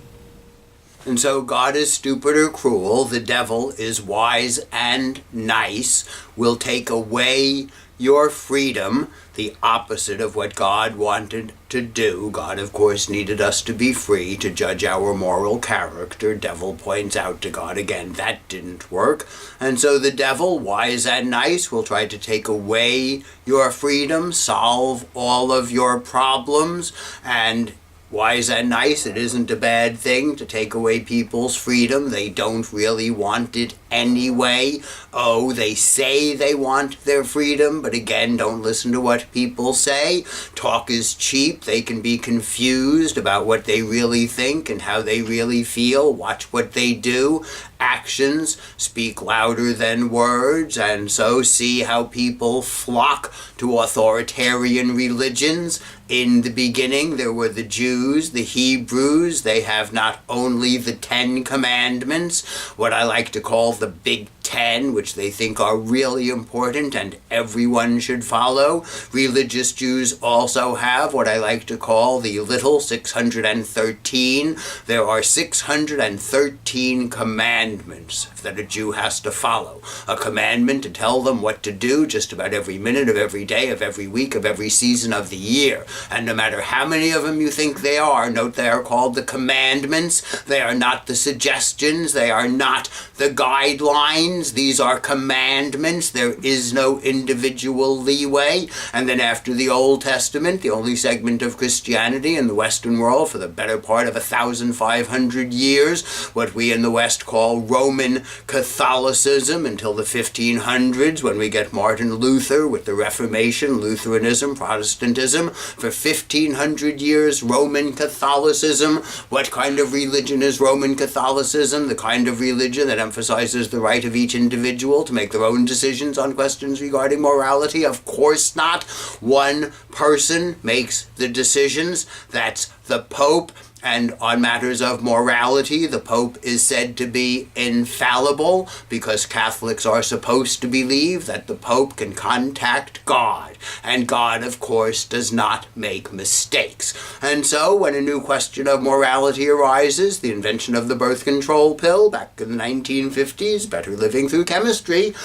And so God is stupid or cruel, the devil is wise and nice, will take away your freedom, the opposite of what God wanted to do. God, of course, needed us to be free to judge our moral character. Devil points out to God again, that didn't work. And so the devil, wise and nice, will try to take away your freedom, solve all of your problems, and wise and nice, it isn't a bad thing to take away people's freedom. They don't really want it anyway. Oh, they say they want their freedom, but again, don't listen to what people say. Talk is cheap. They can be confused about what they really think and how they really feel. Watch what they do. Actions speak louder than words, and so see how people flock to authoritarian religions. In the beginning, there were the Jews, the Hebrews. They have not only the 10 Commandments, what I like to call the Big 10, which they think are really important and everyone should follow. Religious Jews also have what I like to call the Little 613. There are 613 commandments that a Jew has to follow. A commandment to tell them what to do just about every minute of every day, of every week, of every season of the year. And no matter how many of them you think they are, note they are called the commandments. They are not the suggestions. They are not the guidelines. These are commandments. There is no individual leeway. And then after the Old Testament, the only segment of Christianity in the Western world for the better part of 1,500 years, what we in the West call Roman Catholicism, until the 1500s when we get Martin Luther with the Reformation, Lutheranism, Protestantism. For 1,500 years, Roman Catholicism. What kind of religion is Roman Catholicism? The kind of religion that emphasizes the right of each individual to make their own decisions on questions regarding morality? Of course not. One person makes the decisions. That's the Pope. And on matters of morality, the Pope is said to be infallible because Catholics are supposed to believe that the Pope can contact God. And God, of course, does not make mistakes. And so when a new question of morality arises, the invention of the birth control pill back in the 1950s, better living through chemistry,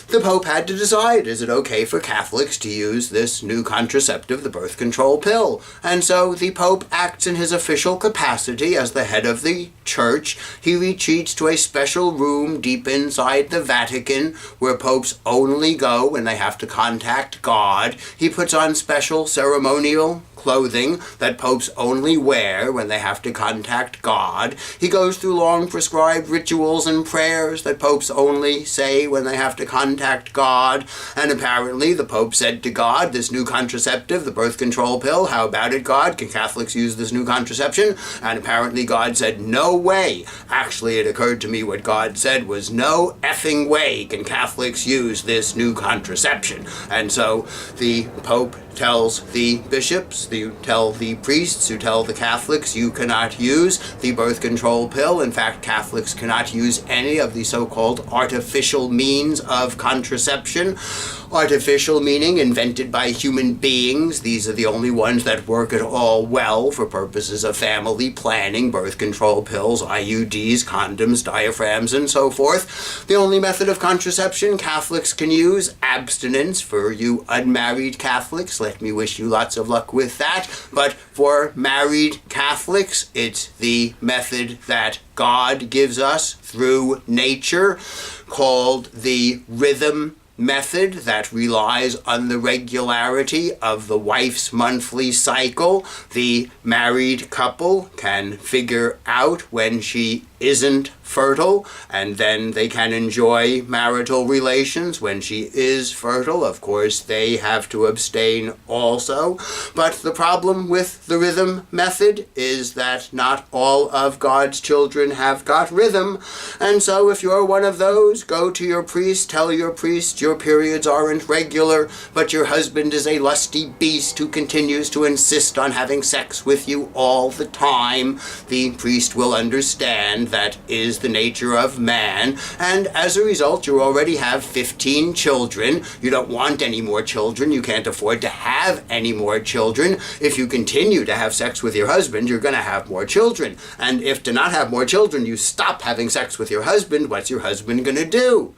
the Pope had to decide, is it okay for Catholics to use this new contraceptive, the birth control pill? And so the Pope acts in his official capacity as the head of the church. He retreats to a special room deep inside the Vatican where popes only go when they have to contact God. He puts on special ceremonial clothing that popes only wear when they have to contact God. He goes through long prescribed rituals and prayers that popes only say when they have to contact God. And apparently the Pope said to God, this new contraceptive, the birth control pill, how about it, God? Can Catholics use this new contraception? And apparently God said, no way. Actually, it occurred to me what God said was, no effing way can Catholics use this new contraception. And so the Pope tells the bishops, who tell the priests, who tell the Catholics, you cannot use the birth control pill. In fact, Catholics cannot use any of the so-called artificial means of contraception. Artificial meaning invented by human beings. These are the only ones that work at all well for purposes of family planning, birth control pills, IUDs, condoms, diaphragms, and so forth. The only method of contraception Catholics can use, abstinence. For you unmarried Catholics, let me wish you lots of luck with that. But for married Catholics, it's the method that God gives us through nature, called the rhythm method, that relies on the regularity of the wife's monthly cycle. The married couple can figure out when she isn't fertile, and then they can enjoy marital relations. When she is fertile, of course, they have to abstain also. But the problem with the rhythm method is that not all of God's children have got rhythm. And so if you're one of those, go to your priest, tell your priest your periods aren't regular, but your husband is a lusty beast who continues to insist on having sex with you all the time. The priest will understand and that is the nature of man, and as a result you already have 15 children. You don't want any more children. You can't afford to have any more children. If you continue to have sex with your husband, you're going to have more children. And if to not have more children, you stop having sex with your husband, what's your husband going to do?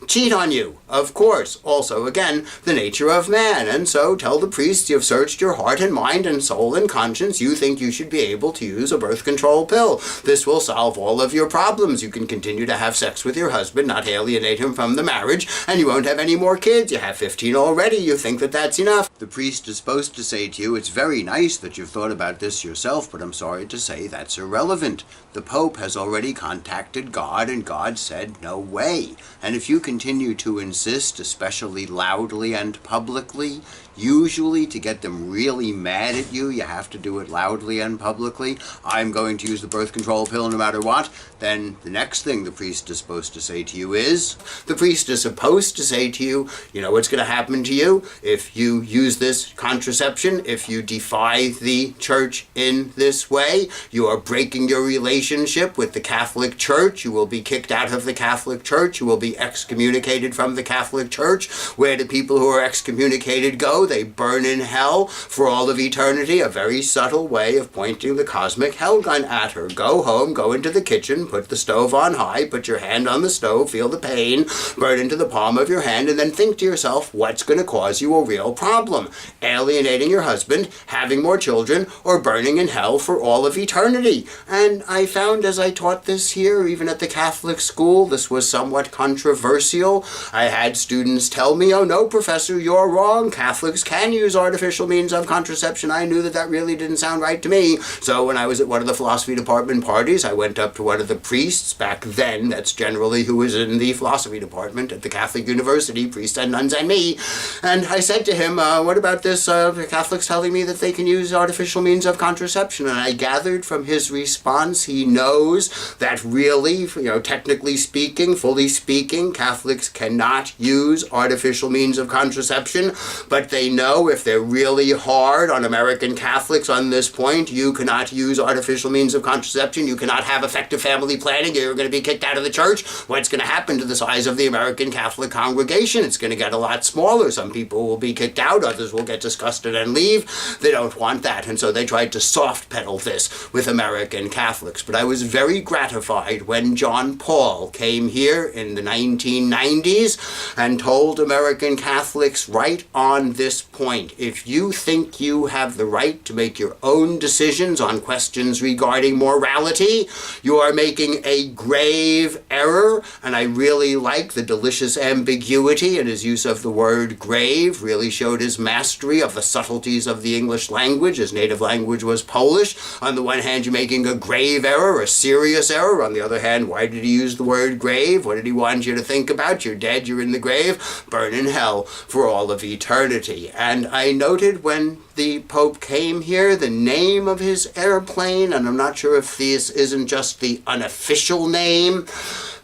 Cheat on you, of course. Also, again, the nature of man. And so tell the priest you've searched your heart and mind and soul and conscience. You think you should be able to use a birth control pill. This will solve all of your problems. You can continue to have sex with your husband, not alienate him from the marriage, and you won't have any more kids. You have 15 already. You think that that's enough. The priest is supposed to say to you, it's very nice that you've thought about this yourself, but I'm sorry to say that's irrelevant. The Pope has already contacted God, and God said no way. And if you continue to insist, especially loudly and publicly, usually to get them really mad at you, you have to do it loudly and publicly. I'm going to use the birth control pill no matter what. Then the next thing the priest is supposed to say to you is, the priest is supposed to say to you, you know what's going to happen to you if you use this contraception, if you defy the church in this way. You are breaking your relationship with the Catholic Church. You will be kicked out of the Catholic Church. You will be excommunicated from the Catholic Church. Where do people who are excommunicated go? They burn in hell for all of eternity. A very subtle way of pointing the cosmic hell gun at her. Go home, go into the kitchen, put the stove on high, put your hand on the stove, feel the pain, burn into the palm of your hand, and then think to yourself, what's going to cause you a real problem? Alienating your husband, having more children, or burning in hell for all of eternity. And I found as I taught this here, even at the Catholic school, this was somewhat controversial. I had students tell me, oh no, Professor, you're wrong. Catholics can use artificial means of contraception. I knew that really didn't sound right to me. So when I was at one of the philosophy department parties, I went up to one of the priests back then, that's generally who was in the philosophy department at the Catholic University, priests and nuns and me, and I said to him, what about this Catholics telling me that they can use artificial means of contraception? And I gathered from his response he knows that really, technically speaking, fully speaking, Catholics cannot use artificial means of contraception, but they know if they're really hard on American Catholics on this point, you cannot use artificial means of contraception, you cannot have effective family planning, you're going to be kicked out of the church. What's going to happen to the size of the American Catholic congregation? It's going to get a lot smaller. Some people will be kicked out, others will get disgusted and leave. They don't want that, and so they tried to soft pedal this with American Catholics. But I was very gratified when John Paul came here in the 1990s and told American Catholics right on this point, if you think you have the right to make your own decisions on questions regarding morality, you are making a grave error. And I really like the delicious ambiguity in his use of the word grave, really showed his mastery of the subtleties of the English language. His native language was Polish. On the one hand, you're making a grave error, a serious error. On the other hand, why did he use the word grave? What did he want you to think about? You're dead, you're in the grave, burn in hell for all of eternity. And I noted when the Pope came here, the name of his airplane, and I'm not sure if this isn't just the unofficial name,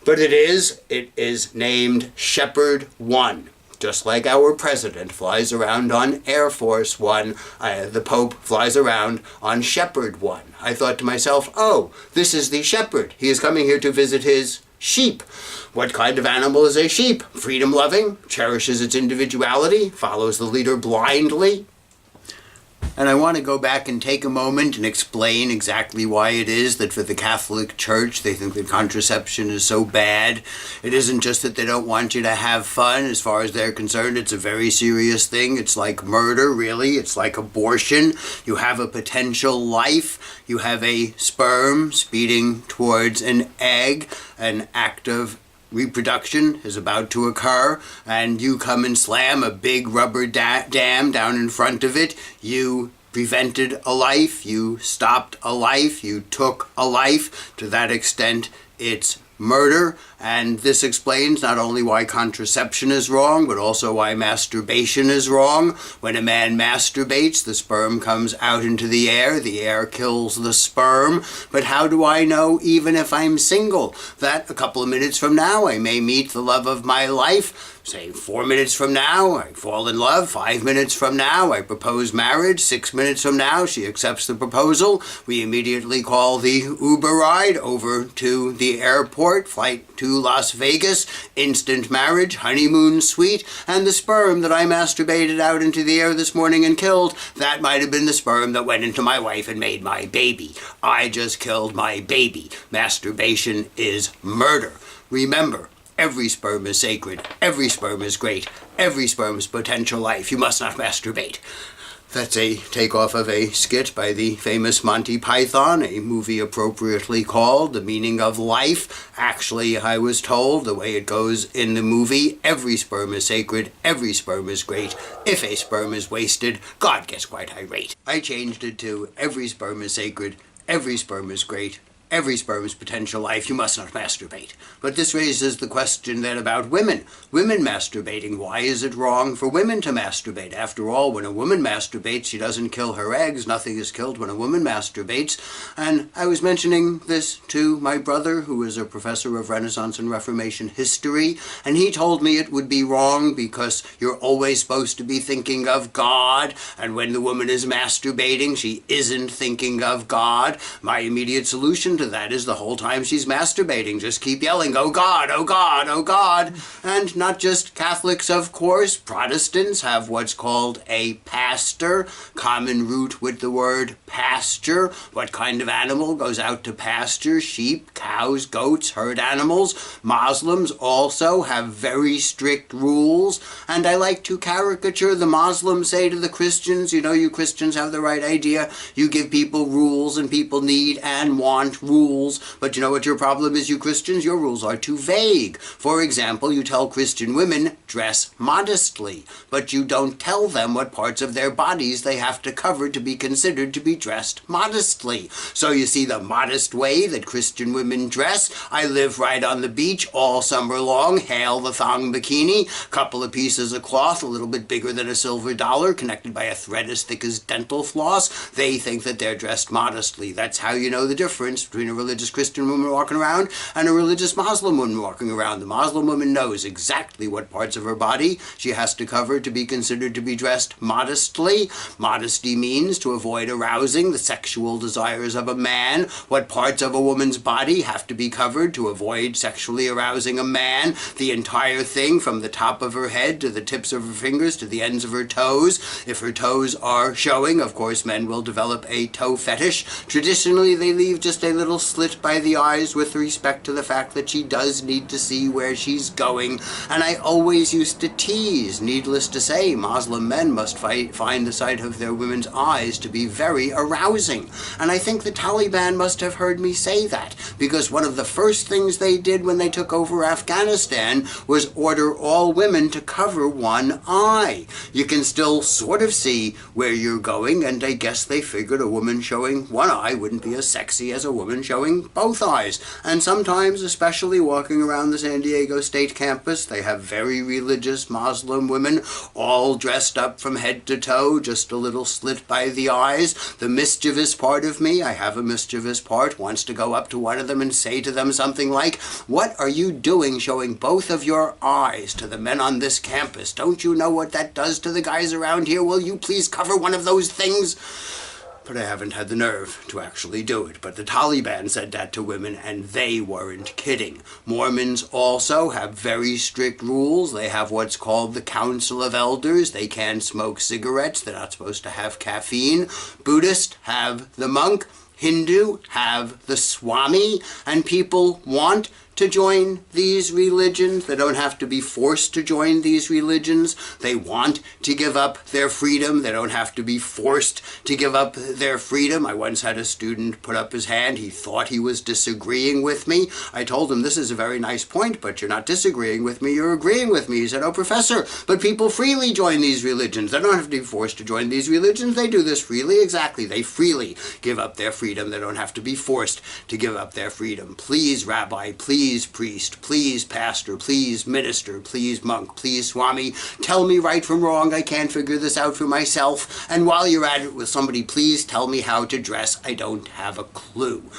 but it is named Shepherd 1. Just like our president flies around on Air Force One, the Pope flies around on Shepherd 1. I thought to myself, oh, this is the shepherd. He is coming here to visit his sheep. What kind of animal is a sheep? Freedom-loving, cherishes its individuality, follows the leader blindly. And I want to go back and take a moment and explain exactly why it is that for the Catholic Church they think that contraception is so bad. It isn't just that they don't want you to have fun. As far as they're concerned, it's a very serious thing. It's like murder, really. It's like abortion. You have a potential life. You have a sperm speeding towards an egg, an act of reproduction is about to occur, and you come and slam a big rubber dam down in front of it. You prevented a life, you stopped a life, you took a life. To that extent, it's murder, and this explains not only why contraception is wrong, but also why masturbation is wrong. When a man masturbates, the sperm comes out into the air kills the sperm. But how do I know, even if I'm single, that a couple of minutes from now I may meet the love of my life? Say 4 minutes from now, I fall in love. 5 minutes from now, I propose marriage. 6 minutes from now, she accepts the proposal. We immediately call the Uber ride over to the airport, flight to Las Vegas, instant marriage, honeymoon suite, and the sperm that I masturbated out into the air this morning and killed, that might have been the sperm that went into my wife and made my baby. I just killed my baby. Masturbation is murder. Remember, every sperm is sacred. Every sperm is great. Every sperm is potential life. You must not masturbate. That's a takeoff of a skit by the famous Monty Python, a movie appropriately called The Meaning of Life. Actually, I was told, the way it goes in the movie, every sperm is sacred, every sperm is great. If a sperm is wasted, God gets quite irate. I changed it to every sperm is sacred, every sperm is great, every sperm is potential life. You must not masturbate. But this raises the question then about women. Women masturbating. Why is it wrong for women to masturbate? After all, when a woman masturbates, she doesn't kill her eggs. Nothing is killed when a woman masturbates. And I was mentioning this to my brother, who is a professor of Renaissance and Reformation history, and he told me it would be wrong because you're always supposed to be thinking of God, and when the woman is masturbating, she isn't thinking of God. My immediate solution to that is the whole time she's masturbating, just keep yelling, "Oh God, oh God, oh God." And not just Catholics, of course. Protestants have what's called a pastor, common root with the word pasture. What kind of animal goes out to pasture? Sheep, cows, goats, herd animals. Muslims also have very strict rules, and I like to caricature the Muslims say to the Christians, you know, you Christians have the right idea. You give people rules, and people need and want rules, but you know what your problem is, you Christians? Your rules are too vague. For example, you tell Christian women, dress modestly, but you don't tell them what parts of their bodies they have to cover to be considered to be dressed modestly. So you see the modest way that Christian women dress. I live right on the beach all summer long, hail the thong bikini, couple of pieces of cloth a little bit bigger than a silver dollar, connected by a thread as thick as dental floss. They think that they're dressed modestly. That's how you know the difference between a religious Christian woman walking around and a religious Muslim woman walking around. The Muslim woman knows exactly what parts of her body she has to cover to be considered to be dressed modestly. Modesty means to avoid arousing the sexual desires of a man. What parts of a woman's body have to be covered to avoid sexually arousing a man? The entire thing, from the top of her head to the tips of her fingers to the ends of her toes. If her toes are showing, of course, men will develop a toe fetish. Traditionally, they leave just a little slit by the eyes with respect to the fact that she does need to see where she's going. And I always used to tease, needless to say, Muslim men must find the sight of their women's eyes to be very arousing. And I think the Taliban must have heard me say that, because one of the first things they did when they took over Afghanistan was order all women to cover one eye. You can still sort of see where you're going, and I guess they figured a woman showing one eye wouldn't be as sexy as a woman showing both eyes. And sometimes, especially walking around the San Diego State campus, they have very religious Muslim women all dressed up from head to toe, just a little slit by the eyes. The mischievous part of me, I have a mischievous part, wants to go up to one of them and say to them something like, "What are you doing showing both of your eyes to the men on this campus? Don't you know what that does to the guys around here? Will you please cover one of those things?" But I haven't had the nerve to actually do it. But the Taliban said that to women, and they weren't kidding. Mormons also have very strict rules. They have what's called the Council of Elders. They can't smoke cigarettes. They're not supposed to have caffeine. Buddhists have the monk. Hindu have the Swami. And people want to join these religions. They don't have to be forced to join these religions. They want to give up their freedom. They don't have to be forced to give up their freedom. I once had a student put up his hand. He thought he was disagreeing with me. I told him, "This is a very nice point, but you're not disagreeing with me, you're agreeing with me." He said, "Oh, professor, but people freely join these religions. They don't have to be forced to join these religions. They do this freely." Exactly. They freely give up their freedom. They don't have to be forced to give up their freedom. Please, Rabbi, please please priest, please pastor, please minister, please monk, please swami, tell me right from wrong, I can't figure this out for myself, and while you're at it with somebody, please tell me how to dress, I don't have a clue.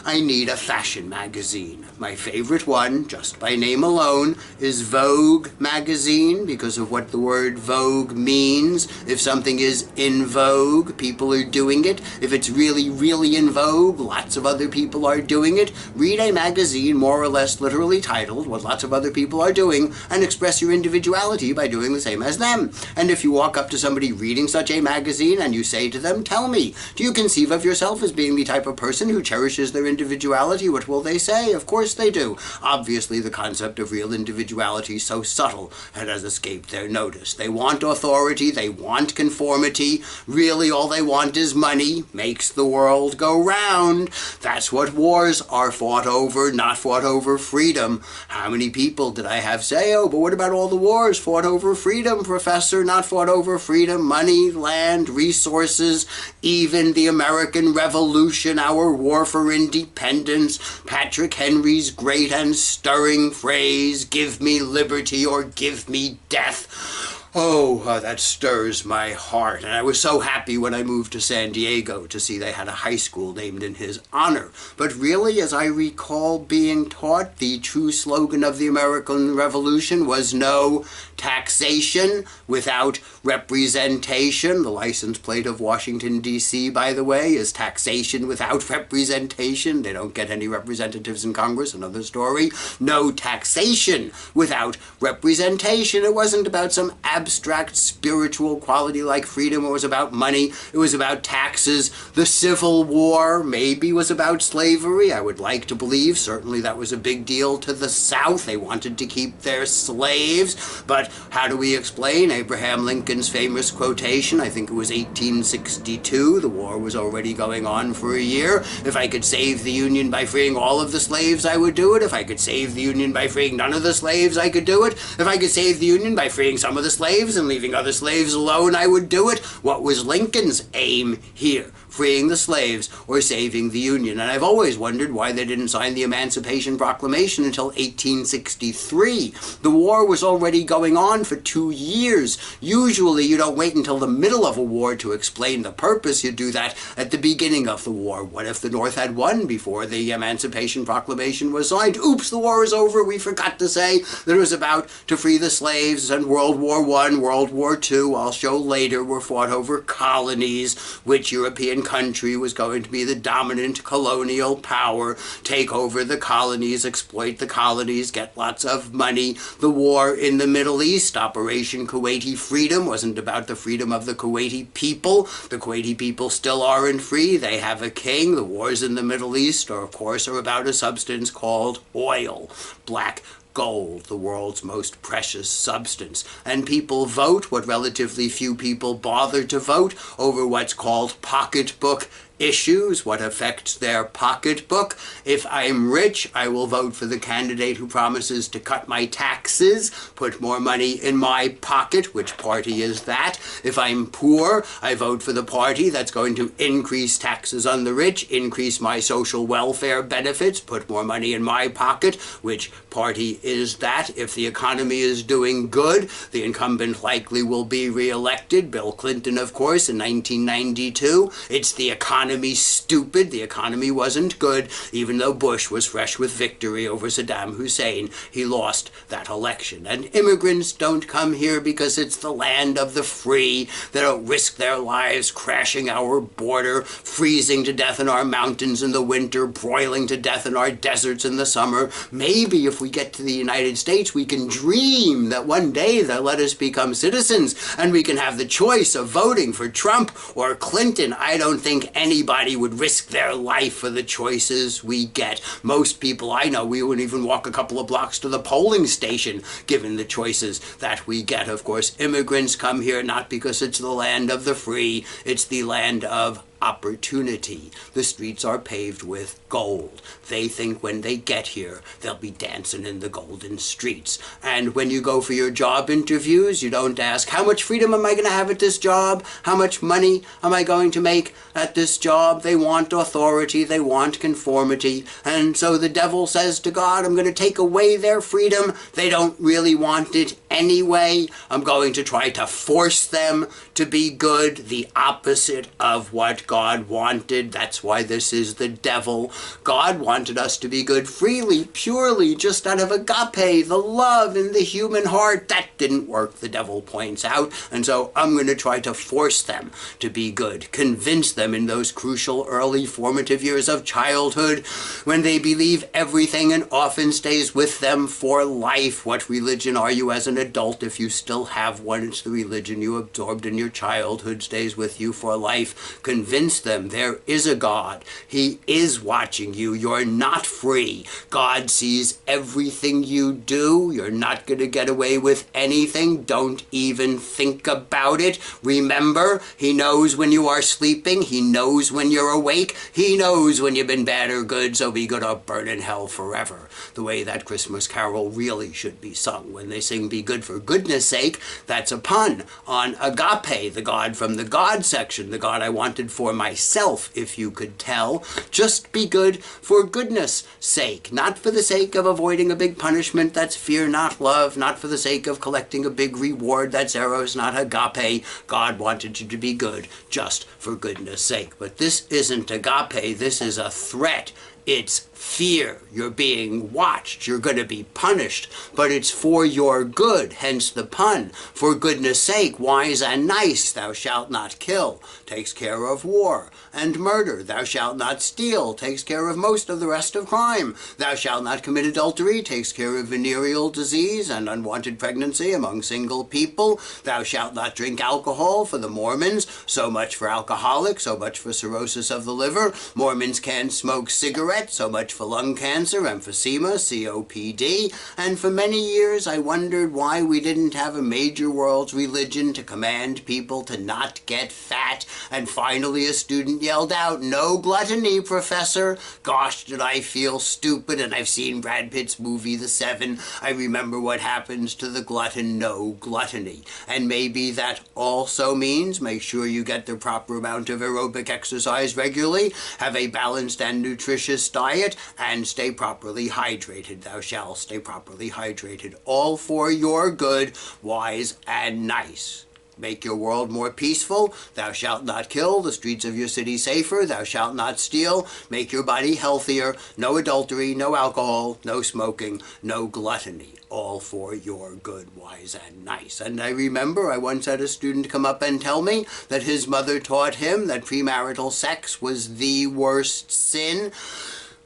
I need a fashion magazine. My favorite one, just by name alone, is Vogue magazine, because of what the word Vogue means. If something is in vogue, people are doing it. If it's really, really in vogue, lots of other people are doing it. Read a magazine more or less literally titled what lots of other people are doing and express your individuality by doing the same as them. And if you walk up to somebody reading such a magazine and you say to them, tell me, do you conceive of yourself as being the type of person who cherishes their individuality? What will they say? Of course they do. Obviously the concept of real individuality is so subtle it has escaped their notice. They want authority, they want conformity. Really all they want is money. Makes the world go round. That's what wars are fought over, not fought over freedom. How many people did I have say, oh, but what about all the wars fought over freedom, Professor? Not fought over freedom, money, land, resources, even the American Revolution, our war for independence, Patrick Henry's great and stirring phrase, give me liberty or give me death. Oh, that stirs my heart. And I was so happy when I moved to San Diego to see they had a high school named in his honor. But really, as I recall being taught, the true slogan of the American Revolution was no taxation without representation. The license plate of Washington, D.C., by the way, is taxation without representation. They don't get any representatives in Congress, another story. No taxation without representation. It wasn't about some abstract spiritual quality like freedom. It was about money. It was about taxes. The Civil War maybe was about slavery. I would like to believe. Certainly that was a big deal to the South. They wanted to keep their slaves. But how do we explain Abraham Lincoln's famous quotation? I think it was 1862. The war was already going on for a year. If I could save the Union by freeing all of the slaves, I would do it. If I could save the Union by freeing none of the slaves, I could do it. If I could save the Union by freeing some of the slaves and leaving other slaves alone, I would do it. What was Lincoln's aim here? Freeing the slaves or saving the Union? And I've always wondered why they didn't sign the Emancipation Proclamation until 1863. The war was already going on for 2 years. Usually you don't wait until the middle of a war to explain the purpose. You do that at the beginning of the war. What if the North had won before the Emancipation Proclamation was signed? Oops, the war is over. We forgot to say that it was about to free the slaves, and World War I, World War II, I'll show later, were fought over colonies. Which European country was going to be the dominant colonial power, take over the colonies, exploit the colonies, get lots of money. The war in the Middle East, Operation Kuwaiti Freedom, wasn't about the freedom of the Kuwaiti people. The Kuwaiti people still aren't free. They have a king. The wars in the Middle East are, of course, about a substance called oil. Black gold, the world's most precious substance. And people vote, what relatively few people bother to vote, over what's called pocketbook issues, what affects their pocketbook. If I'm rich, I will vote for the candidate who promises to cut my taxes, put more money in my pocket. Which party is that? If I'm poor, I vote for the party that's going to increase taxes on the rich, increase my social welfare benefits, put more money in my pocket. Which party is that? If the economy is doing good, the incumbent likely will be re-elected. Bill Clinton, of course, in 1992. It's the economy stupid. The economy wasn't good, even though Bush was fresh with victory over Saddam Hussein. He lost that election. And immigrants don't come here because it's the land of the free. They don't risk their lives crashing our border, freezing to death in our mountains in the winter, broiling to death in our deserts in the summer. Maybe if we get to the United States, we can dream that one day they'll let us become citizens and we can have the choice of voting for Trump or Clinton. I don't think anybody would risk their life for the choices we get. Most people I know, we wouldn't even walk a couple of blocks to the polling station given the choices that we get. Of course, immigrants come here not because it's the land of the free, it's the land of opportunity. The streets are paved with gold. They think when they get here, they'll be dancing in the golden streets. And when you go for your job interviews, you don't ask, how much freedom am I going to have at this job? How much money am I going to make at this job? They want authority. They want conformity. And so the devil says to God, I'm going to take away their freedom. They don't really want it anyway. I'm going to try to force them to be good, the opposite of what God wanted. That's why this is the devil. God wanted us to be good freely, purely, just out of agape, the love in the human heart. That didn't work, the devil points out. And so I'm going to try to force them to be good, convince them in those crucial early formative years of childhood when they believe everything and often stays with them for life. What religion are you as an adult if you still have one? It's the religion you absorbed in your childhood, stays with you for life. Convince them there is a God. He is watching you. You're not free. God sees everything you do. You're not going to get away with anything. Don't even think about it. Remember, He knows when you are sleeping. He knows when you're awake. He knows when you've been bad or good, so be good or burn in hell forever. The way that Christmas carol really should be sung. When they sing be good for goodness sake, that's a pun on agape, the God from the God section, the God I wanted for myself, if you could tell. Just be good for goodness sake, not for the sake of avoiding a big punishment, that's fear, not love, not for the sake of collecting a big reward, that's eros, not agape. God wanted you to be good just for goodness sake. But this isn't agape, this is a threat. It's fear. You're being watched. You're going to be punished. But it's for your good, hence the pun. For goodness sake, wise and nice, thou shalt not kill, takes care of war and murder. Thou shalt not steal, takes care of most of the rest of crime. Thou shalt not commit adultery, takes care of venereal disease and unwanted pregnancy among single people. Thou shalt not drink alcohol, for the Mormons. So much for alcoholics, so much for cirrhosis of the liver. Mormons can smoke cigarettes, so much for lung cancer, emphysema, COPD, and for many years I wondered why we didn't have a major world's religion to command people to not get fat, and finally a student yelled out, "No gluttony, Professor." Gosh, did I feel stupid, and I've seen Brad Pitt's movie, The Seven. I remember what happens to the glutton, no gluttony. And maybe that also means make sure you get the proper amount of aerobic exercise regularly, have a balanced and nutritious diet, and stay properly hydrated. Thou shalt stay properly hydrated. All for your good, wise and nice. Make your world more peaceful. Thou shalt not kill. The streets of your city safer. Thou shalt not steal. Make your body healthier. No adultery, no alcohol, no smoking, no gluttony. All for your good, wise, and nice. And I remember I once had a student come up and tell me that his mother taught him that premarital sex was the worst sin.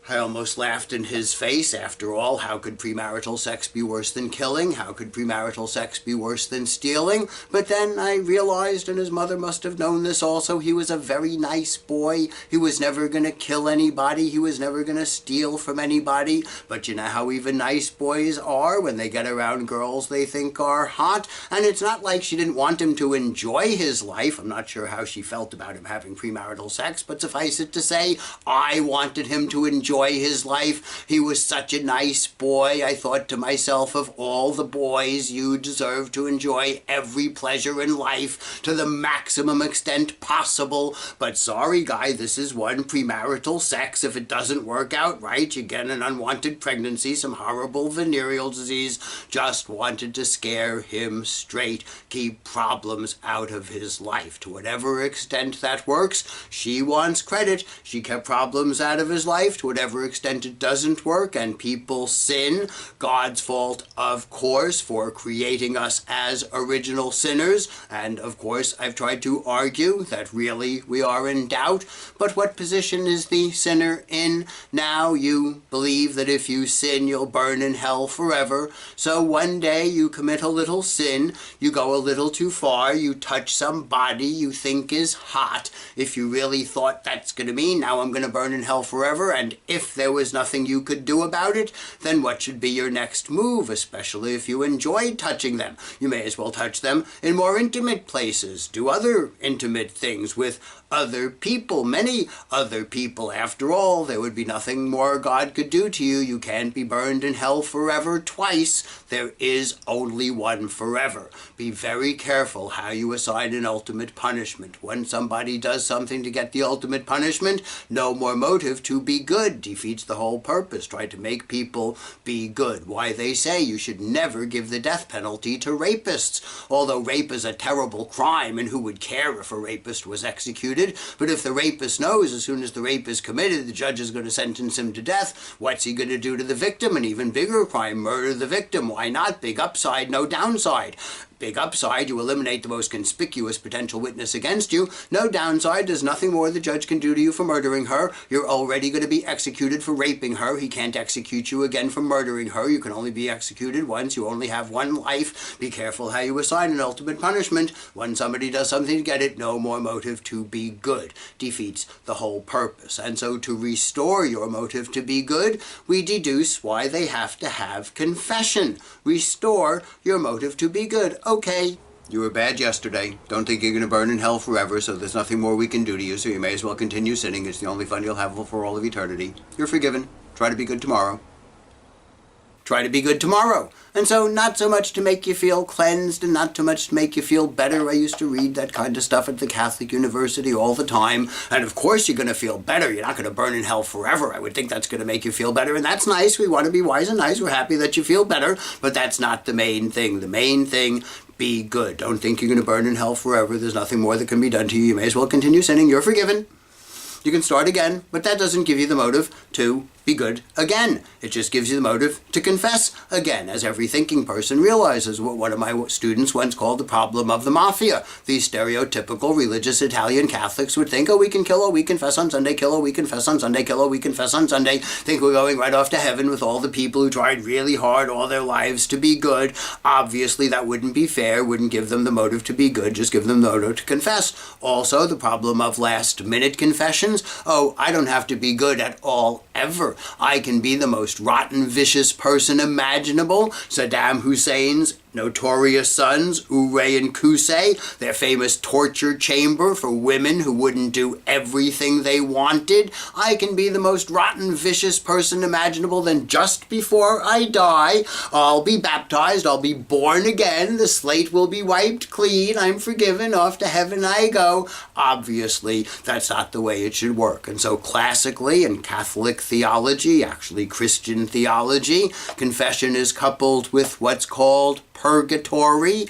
I almost laughed in his face. After all, how could premarital sex be worse than killing? How could premarital sex be worse than stealing? But then I realized, and his mother must have known this also, he was a very nice boy. He was never going to kill anybody. He was never going to steal from anybody. But you know how even nice boys are when they get around girls they think are hot? And it's not like she didn't want him to enjoy his life. I'm not sure how she felt about him having premarital sex, but suffice it to say, I wanted him to enjoy his life. He was such a nice boy. I thought to myself, of all the boys, you deserve to enjoy every pleasure in life to the maximum extent possible. But sorry, guy, this is one, premarital sex. If it doesn't work out right, you get an unwanted pregnancy, some horrible venereal disease. Just wanted to scare him straight, keep problems out of his life. To whatever extent that works, she wants credit. She kept problems out of his life. To whatever extent it doesn't work and people sin, God's fault, of course, for creating us as original sinners. And of course, I've tried to argue that really we are in doubt. But what position is the sinner in now? You believe that if you sin, you'll burn in hell forever. So one day you commit a little sin, you go a little too far, you touch somebody you think is hot. If you really thought that's going to mean now I'm going to burn in hell forever, and if there was nothing you could do about it, then what should be your next move, especially if you enjoyed touching them? You may as well touch them in more intimate places. Do other intimate things with other people, many other people. After all, there would be nothing more God could do to you. You can't be burned in hell forever twice. There is only one forever. Be very careful how you assign an ultimate punishment. When somebody does something to get the ultimate punishment, no more motive to be good. Defeats the whole purpose. Try to make people be good. Why, they say you should never give the death penalty to rapists. Although rape is a terrible crime, and who would care if a rapist was executed? But if the rapist knows as soon as the rape is committed, the judge is going to sentence him to death, what's he going to do to the victim? An even bigger crime, murder the victim. Why not? Big upside, no downside. Big upside, you eliminate the most conspicuous potential witness against you. No downside, there's nothing more the judge can do to you for murdering her. You're already going to be executed for raping her. He can't execute you again for murdering her. You can only be executed once. You only have one life. Be careful how you assign an ultimate punishment. When somebody does something to get it, no more motive to be good. Defeats the whole purpose. And so to restore your motive to be good, we deduce why they have to have confession. Restore your motive to be good. Okay, you were bad yesterday. Don't think you're going to burn in hell forever, so there's nothing more we can do to you, so you may as well continue sinning. It's the only fun you'll have for all of eternity. You're forgiven. Try to be good tomorrow. Try to be good tomorrow. And so not so much to make you feel cleansed and not so much to make you feel better. I used to read that kind of stuff at the Catholic University all the time. And of course you're going to feel better. You're not going to burn in hell forever. I would think that's going to make you feel better. And that's nice. We want to be wise and nice. We're happy that you feel better. But that's not the main thing. The main thing, be good. Don't think you're going to burn in hell forever. There's nothing more that can be done to you. You may as well continue sinning. You're forgiven. You can start again, but that doesn't give you the motive to be good again. It just gives you the motive to confess again, as every thinking person realizes. What one of my students once called the problem of the mafia. These stereotypical religious Italian Catholics would think, oh, we can kill, oh, we confess on Sunday, kill, oh, we confess on Sunday, kill, oh, we confess on Sunday. Think we're going right off to heaven with all the people who tried really hard all their lives to be good. Obviously, that wouldn't be fair, wouldn't give them the motive to be good, just give them the motive to confess. Also, the problem of last-minute confessions. Oh, I don't have to be good at all, ever. I can be the most rotten, vicious person imaginable. Saddam Hussein's notorious sons, Ure and Qusay, their famous torture chamber for women who wouldn't do everything they wanted. I can be the most rotten, vicious person imaginable. Then just before I die, I'll be baptized, I'll be born again, the slate will be wiped clean, I'm forgiven, off to heaven I go. Obviously, that's not the way it should work. And so classically in Catholic theology, actually Christian theology, confession is coupled with what's called purgatory.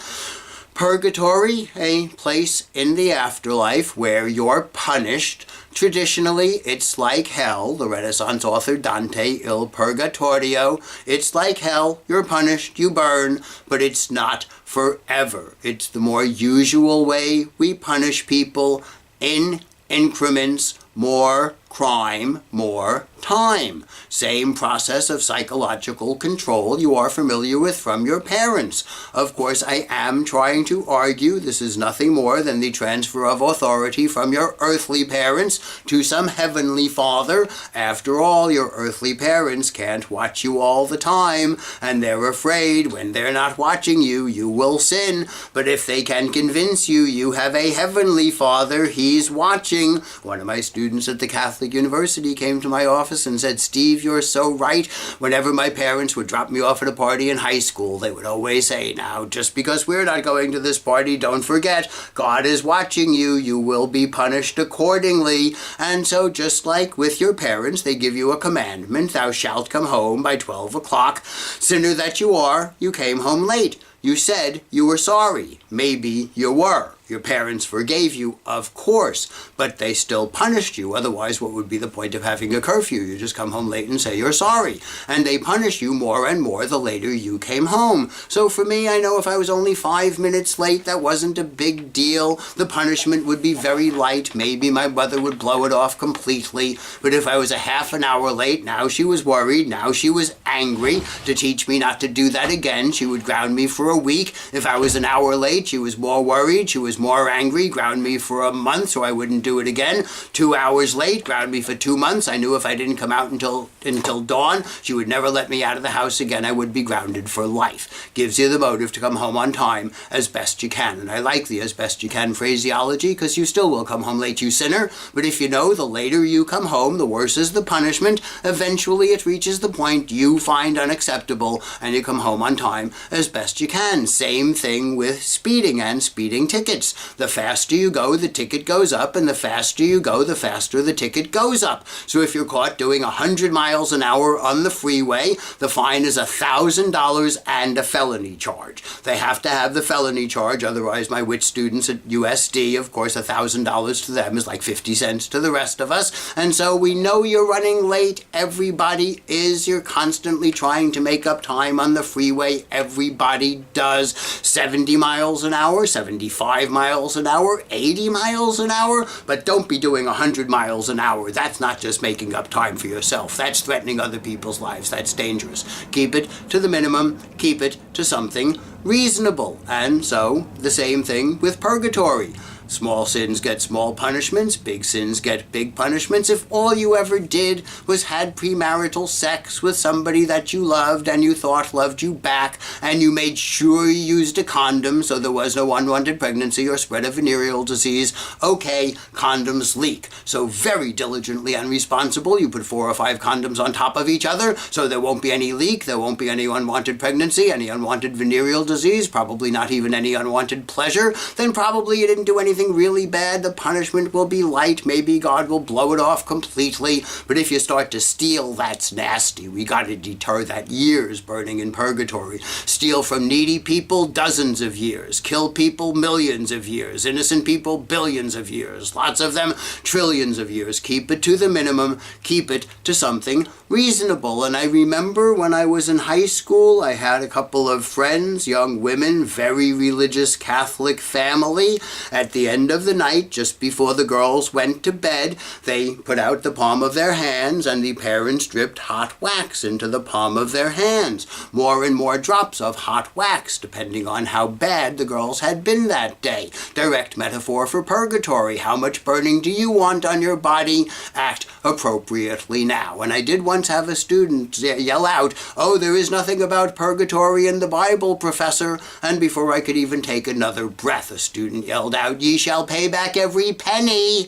Purgatory, a place in the afterlife where you're punished. Traditionally, it's like hell. The Renaissance author Dante, Il Purgatorio. It's like hell. You're punished. You burn. But it's not forever. It's the more usual way we punish people in increments. More crime, more time. Same process of psychological control you are familiar with from your parents. Of course, I am trying to argue this is nothing more than the transfer of authority from your earthly parents to some heavenly father. After all, your earthly parents can't watch you all the time, and they're afraid when they're not watching you, you will sin. But if they can convince you you have a heavenly father, he's watching. One of my students at the Catholic University came to my office and said, Steve, you're so right. Whenever my parents would drop me off at a party in high school, they would always say, now, just because we're not going to this party, don't forget, God is watching you. You will be punished accordingly. And so just like with your parents, they give you a commandment, thou shalt come home by 12 o'clock. Sinner that you are, you came home late. You said you were sorry. Maybe you were. Your parents forgave you, of course, but they still punished you. Otherwise, what would be the point of having a curfew? You just come home late and say you're sorry. And they punish you more and more the later you came home. So for me, I know if I was only 5 minutes late, that wasn't a big deal. The punishment would be very light. Maybe my mother would blow it off completely. But if I was a half an hour late, now she was worried. Now she was angry. To teach me not to do that again, she would ground me for a a week. If I was an hour late, she was more worried, she was more angry, ground me for a month so I wouldn't do it again. 2 hours late, ground me for 2 months. I knew if I didn't come out until dawn, she would never let me out of the house again. I would be grounded for life. Gives you the motive to come home on time as best you can. And I like the as best you can phraseology because you still will come home late, you sinner. But if you know the later you come home, the worse is the punishment. Eventually it reaches the point you find unacceptable and you come home on time as best you can. Same thing with speeding and speeding tickets. The faster you go, the ticket goes up, and the faster you go, the faster the ticket goes up. So if you're caught doing 100 miles an hour on the freeway, the fine is $1,000 and a felony charge. They have to have the felony charge, otherwise my wit students at USD, of course, $1,000 to them is like 50 cents to the rest of us. And so we know you're running late. Everybody is. You're constantly trying to make up time on the freeway. Everybody does. 70 miles an hour, 75 miles an hour, 80 miles an hour, but don't be doing 100 miles an hour. That's not just making up time for yourself. That's threatening other people's lives. That's dangerous. Keep it to the minimum. Keep it to something reasonable. And so the same thing with purgatory. Small sins get small punishments, big sins get big punishments. If all you ever did was had premarital sex with somebody that you loved and you thought loved you back, and you made sure you used a condom so there was no unwanted pregnancy or spread of venereal disease, okay, condoms leak. So very diligently and responsible, you put 4 or 5 condoms on top of each other so there won't be any leak, there won't be any unwanted pregnancy, any unwanted venereal disease, probably not even any unwanted pleasure, then probably you didn't do anything really bad. The punishment will be light. Maybe God will blow it off completely. But if you start to steal, that's nasty. We got to deter that. Years burning in purgatory. Steal from needy people dozens of years. Kill people millions of years. Innocent people billions of years. Lots of them trillions of years. Keep it to the minimum. Keep it to something reasonable. And I remember when I was in high school, I had a couple of friends, young women, very religious Catholic family. At the end of the night, just before the girls went to bed, they put out the palm of their hands and the parents dripped hot wax into the palm of their hands. More and more drops of hot wax, depending on how bad the girls had been that day. Direct metaphor for purgatory. How much burning do you want on your body? Act appropriately now. And I did once have a student yell out, "Oh, there is nothing about purgatory in the Bible, Professor." And before I could even take another breath, a student yelled out, "Ye shall pay back every penny."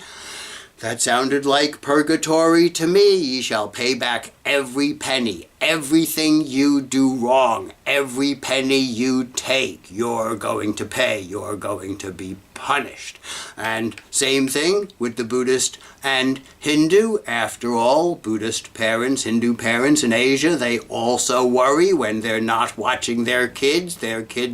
That sounded like purgatory to me. Ye shall pay back every penny. Everything you do wrong, every penny you take, you're going to pay. You're going to be punished. And same thing with the Buddhist and Hindu. After all, Buddhist parents, Hindu parents in Asia, they also worry when they're not watching their kids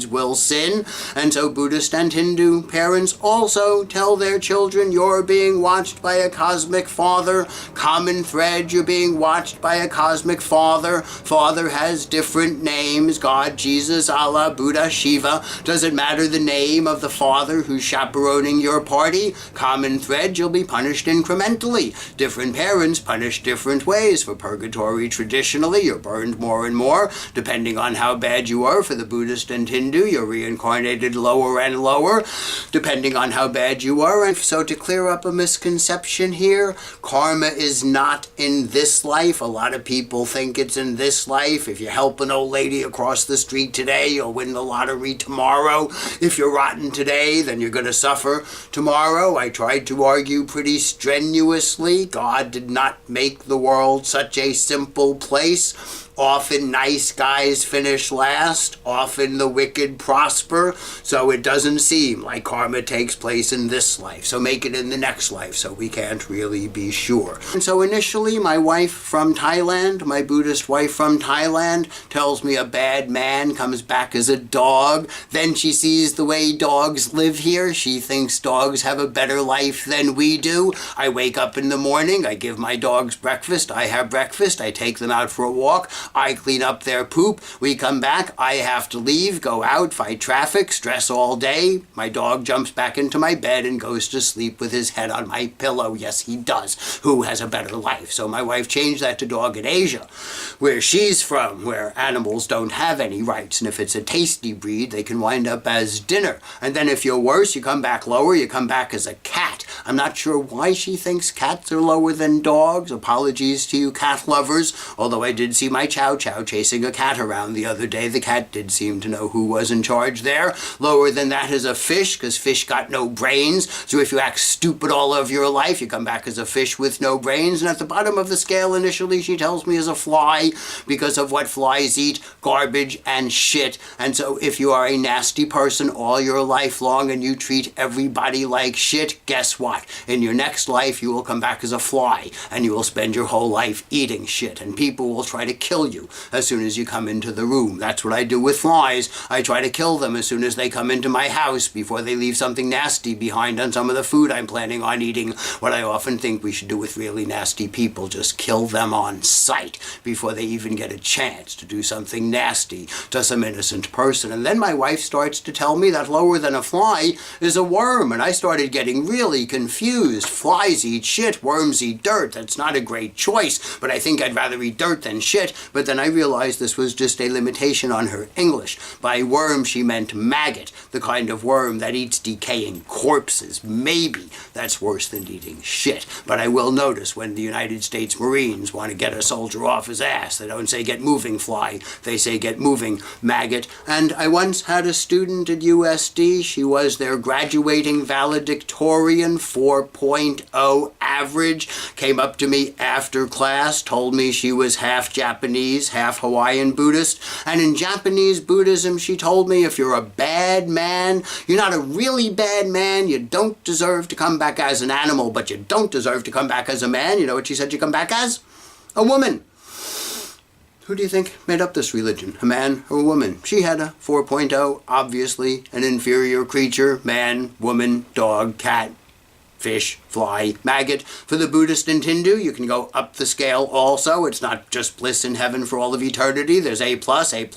will sin. And so Buddhist and Hindu parents also tell their children, you're being watched by a cosmic father. Common thread, you're being watched by a cosmic father. Father has different names, God, Jesus, Allah, Buddha, Shiva. Doesn't matter the name of the father who's chaperoning your party. Common thread, you'll be punished incrementally. Different parents punish different ways. For purgatory, traditionally, you're burned more and more. Depending on how bad you are, for the Buddhist and Hindu, you're reincarnated lower and lower, depending on how bad you are. And so to clear up a misconception here, karma is not in this life. A lot of people think it's in this life. If you help an old lady across the street today, you'll win the lottery tomorrow. If you're rotten today, then you're going to suffer tomorrow. I tried to argue pretty strenuously. God did not make the world such a simple place. Often nice guys finish last, often the wicked prosper, so it doesn't seem like karma takes place in this life, so make it in the next life, so we can't really be sure. And so initially, my wife from Thailand, my Buddhist wife from Thailand, tells me a bad man comes back as a dog. Then she sees the way dogs live here. She thinks dogs have a better life than we do. I wake up in the morning, I give my dogs breakfast, I have breakfast, I take them out for a walk. I clean up their poop. We come back. I have to leave, go out, fight traffic, stress all day. My dog jumps back into my bed and goes to sleep with his head on my pillow. Yes, he does. Who has a better life? So my wife changed that to dog in Asia, where she's from, where animals don't have any rights. And if it's a tasty breed, they can wind up as dinner. And then if you're worse, you come back lower, you come back as a cat. I'm not sure why she thinks cats are lower than dogs. Apologies to you cat lovers, although I did see my Chow Chow chasing a cat around the other day. The cat did seem to know who was in charge there. Lower than that is a fish, because fish got no brains. So if you act stupid all of your life, you come back as a fish with no brains. And at the bottom of the scale initially, she tells me, is a fly, because of what flies eat: garbage and shit. And so if you are a nasty person all your life long and you treat everybody like shit, guess what? In your next life, you will come back as a fly, and you will spend your whole life eating shit, and people will try to kill you as soon as you come into the room. That's what I do with flies. I try to kill them as soon as they come into my house, before they leave something nasty behind on some of the food I'm planning on eating. What I often think we should do with really nasty people, just kill them on sight before they even get a chance to do something nasty to some innocent person. And then my wife starts to tell me that lower than a fly is a worm, and I started getting really confused. Flies eat shit, worms eat dirt. That's not a great choice, but I think I'd rather eat dirt than shit. But then I realized this was just a limitation on her English. By worm, she meant maggot, the kind of worm that eats decaying corpses. Maybe that's worse than eating shit. But I will notice when the United States Marines want to get a soldier off his ass, they don't say get moving fly, they say get moving maggot. And I once had a student at USD. She was their graduating valedictorian, 4.0 average, came up to me after class, told me she was half Japanese, half Hawaiian Buddhist. And in Japanese Buddhism, she told me, if you're a bad man, you're not a really bad man, you don't deserve to come back as an animal, but you don't deserve to come back as a man. You know what she said you come back as? A woman. Who do you think made up this religion? A man or a woman? She had a 4.0, obviously an inferior creature, man, woman, dog, cat, fish, fly, maggot. For the Buddhist and Hindu, you can go up the scale also. It's not just bliss in heaven for all of eternity. There's A+, A++, A+++.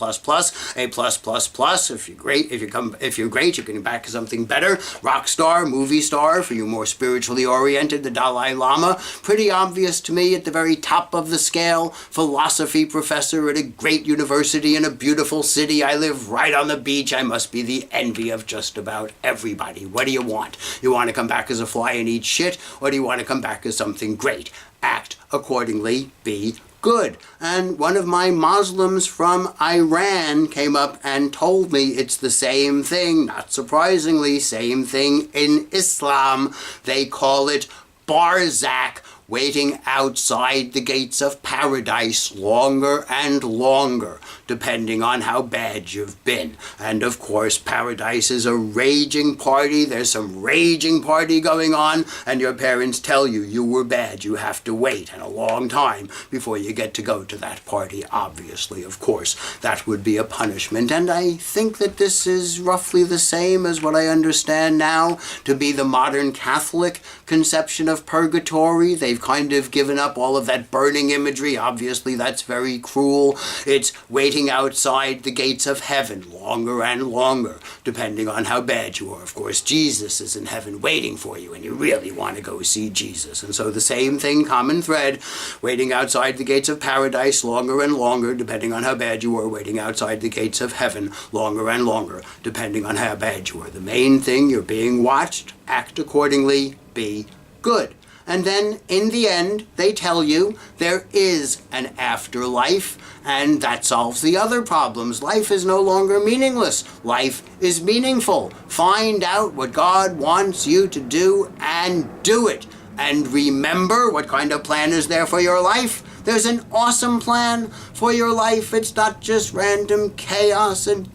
If you're great, you can get back to something better. Rock star, movie star, for you more spiritually oriented, the Dalai Lama. Pretty obvious to me at the very top of the scale. Philosophy professor at a great university in a beautiful city. I live right on the beach. I must be the envy of just about everybody. What do you want? You want to come back as a fly and eat shit, or do you want to come back as something great? Act accordingly, be good. And one of my Muslims from Iran came up and told me it's the same thing. Not surprisingly, same thing in Islam. They call it barzakh, waiting outside the gates of paradise longer and longer, depending on how bad you've been. And of course, paradise is a raging party. There's some raging party going on, and your parents tell you you were bad. You have to wait and a long time before you get to go to that party. Obviously, of course, that would be a punishment. And I think that this is roughly the same as what I understand now to be the modern Catholic conception of purgatory. They've kind of given up all of that burning imagery. Obviously, that's very cruel. It's waiting outside the gates of heaven longer and longer, depending on how bad you are. Of course, Jesus is in heaven waiting for you, and you really want to go see Jesus. And so the same thing, common thread, waiting outside the gates of paradise longer and longer, depending on how bad you are, waiting outside the gates of heaven longer and longer, depending on how bad you are. The main thing, you're being watched, act accordingly, be good. And then, in the end, they tell you there is an afterlife, and that solves the other problems. Life is no longer meaningless. Life is meaningful. Find out what God wants you to do and do it. And remember, what kind of plan is there for your life? There's an awesome plan for your life. It's not just random chaos and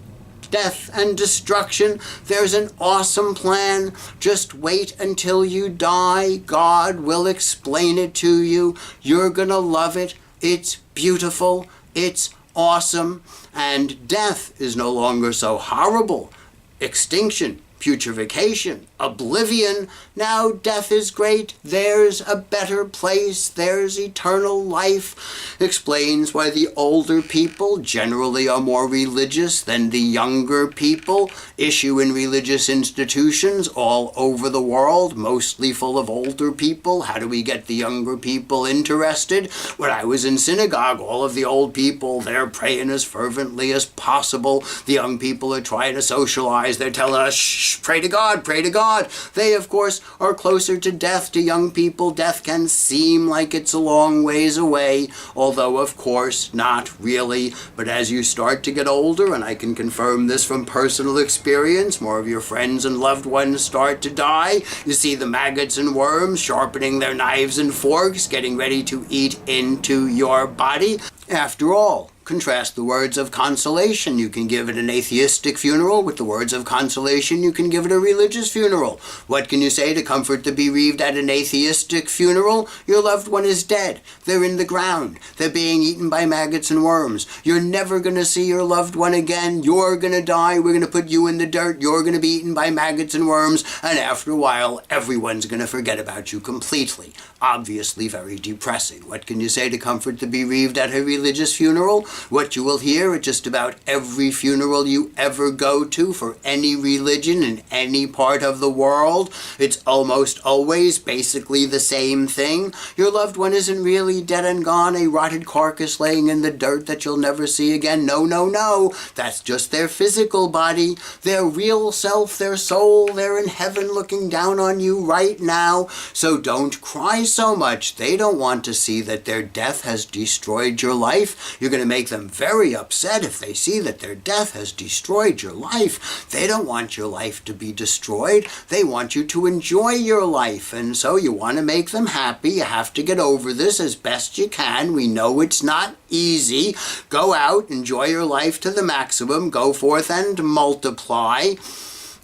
death and destruction. There's an awesome plan. Just wait until you die. God will explain it to you. You're gonna love it. It's beautiful. It's awesome. And death is no longer so horrible. Extinction, putrefaction, oblivion. Now death is great, there's a better place, there's eternal life. Explains why the older people generally are more religious than the younger people. Issue in religious institutions all over the world, mostly full of older people. How do we get the younger people interested? When I was in synagogue, all of the old people, they're praying as fervently as possible. The young people are trying to socialize. They're telling us, shh, pray to God, pray to God. They, of course, are closer to death. To young people, death can seem like it's a long ways away, although, of course, not really. But as you start to get older, and I can confirm this from personal experience, more of your friends and loved ones start to die. You see the maggots and worms sharpening their knives and forks, getting ready to eat into your body. After all, contrast the words of consolation you can give at an atheistic funeral with the words of consolation you can give at a religious funeral. What can you say to comfort the bereaved at an atheistic funeral? Your loved one is dead. They're in the ground. They're being eaten by maggots and worms. You're never going to see your loved one again. You're going to die. We're going to put you in the dirt. You're going to be eaten by maggots and worms. And after a while, everyone's going to forget about you completely. Obviously very depressing. What can you say to comfort the bereaved at a religious funeral? What you will hear at just about every funeral you ever go to for any religion in any part of the world. It's almost always basically the same thing. Your loved one isn't really dead and gone, a rotted carcass laying in the dirt that you'll never see again. No, no, no. That's just their physical body, their real self, their soul. They're in heaven looking down on you right now. So don't cry so much. They don't want to see that their death has destroyed your life. You're going to make them very upset if they see that their death has destroyed your life. They don't want your life to be destroyed. They want you to enjoy your life. And so you want to make them happy. You have to get over this as best you can. We know it's not easy. Go out, enjoy your life to the maximum. Go forth and multiply.